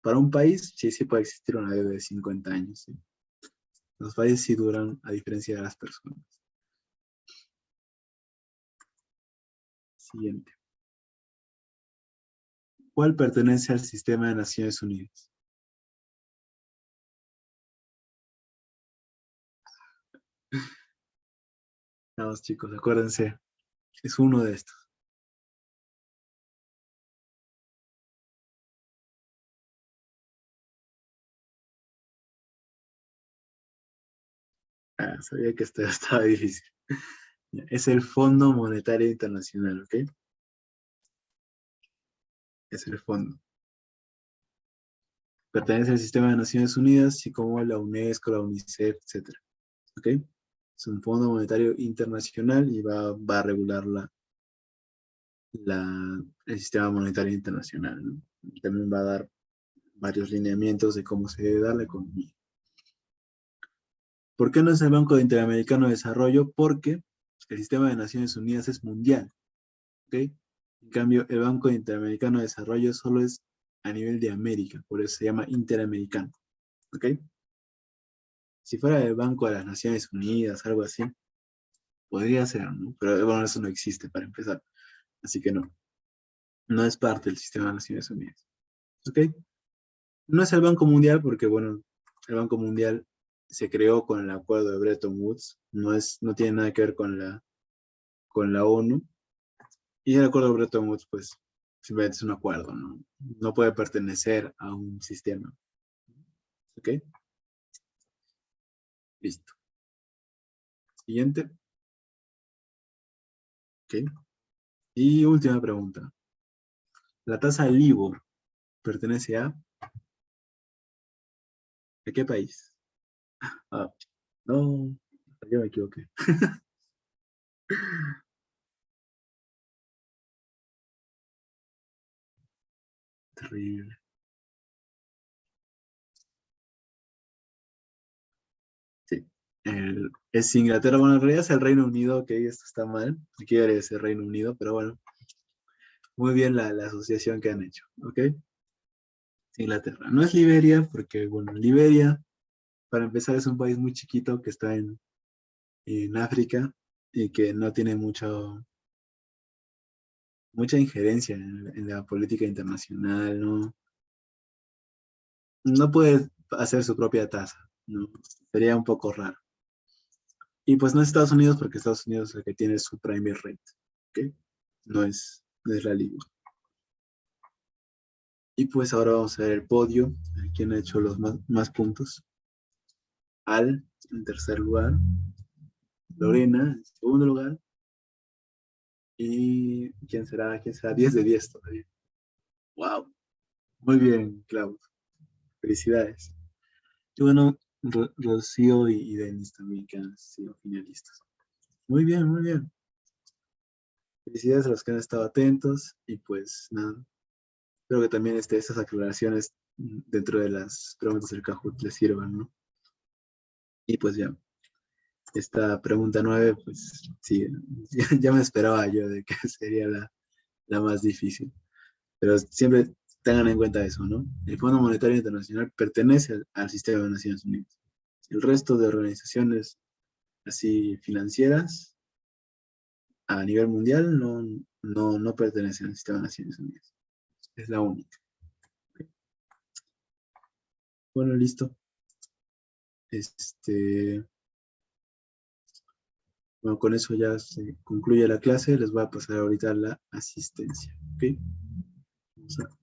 Para un país, sí, sí puede existir una deuda de 50 años. ¿Sí? Los países sí duran, a diferencia de las personas. Siguiente. ¿Cuál pertenece al sistema de Naciones Unidas? Vamos, chicos, acuérdense, es uno de estos. Sabía que esto estaba difícil. Es el Fondo Monetario Internacional, ¿ok? Es el fondo. Pertenece al sistema de Naciones Unidas, así como la UNESCO, la UNICEF, etcétera. ¿Ok? Es un Fondo Monetario Internacional y va a regular el sistema monetario internacional, ¿no? También va a dar varios lineamientos de cómo se debe dar la economía. ¿Por qué no es el Banco Interamericano de Desarrollo? Porque el sistema de Naciones Unidas es mundial, ¿ok? En cambio, el Banco Interamericano de Desarrollo solo es a nivel de América, por eso se llama Interamericano, ¿ok? Si fuera el Banco de las Naciones Unidas, algo así, podría ser, ¿no? Pero bueno, eso no existe para empezar, así que no, no es parte del sistema de Naciones Unidas, ¿ok? No es el Banco Mundial porque, bueno, el Banco Mundial se creó con el acuerdo de Bretton Woods, no tiene nada que ver con la ONU, y el acuerdo de Bretton Woods, pues, simplemente es un acuerdo, ¿no? No puede pertenecer a un sistema, ¿ok? Listo. Siguiente, ¿ok? Y última pregunta. ¿La tasa LIBOR pertenece a qué país? Ah, no, yo me equivoqué. Terrible. Sí. Es Inglaterra, bueno, en realidad es el Reino Unido, que esto está mal. Aquí debería ser Reino Unido, pero bueno, muy bien la asociación que han hecho, ¿ok? Inglaterra. No es Liberia, porque, bueno, Liberia, para empezar, es un país muy chiquito que está en África y que no tiene mucha injerencia en la política internacional, ¿no? No puede hacer su propia tasa, ¿no? Sería un poco raro. Y pues no es Estados Unidos porque Estados Unidos es el que tiene su primary rate, ¿ok? No es la liga. Y pues ahora vamos a ver el podio, quién ha hecho los más puntos. Al, en tercer lugar, Lorena, en segundo lugar, y ¿quién será? ¿Quién será? 10 de 10 todavía. ¡Wow! Muy bien, Clau. Felicidades. Y bueno, Rocío y Denis también que han sido finalistas. Muy bien, muy bien. Felicidades a los que han estado atentos y pues nada, espero que también esas aclaraciones dentro de las preguntas del Kahoot les sirvan, ¿no? Y pues ya, esta pregunta 9 pues sí, ya me esperaba yo de que sería la más difícil, pero siempre tengan en cuenta eso, ¿no? El Fondo Monetario Internacional pertenece al sistema de Naciones Unidas. El resto de organizaciones así financieras a nivel mundial no pertenecen al sistema de Naciones Unidas. Es la única. Bueno, listo. Este, bueno, con eso ya se concluye la clase. Les voy a pasar ahorita la asistencia. ¿Ok? Vamos a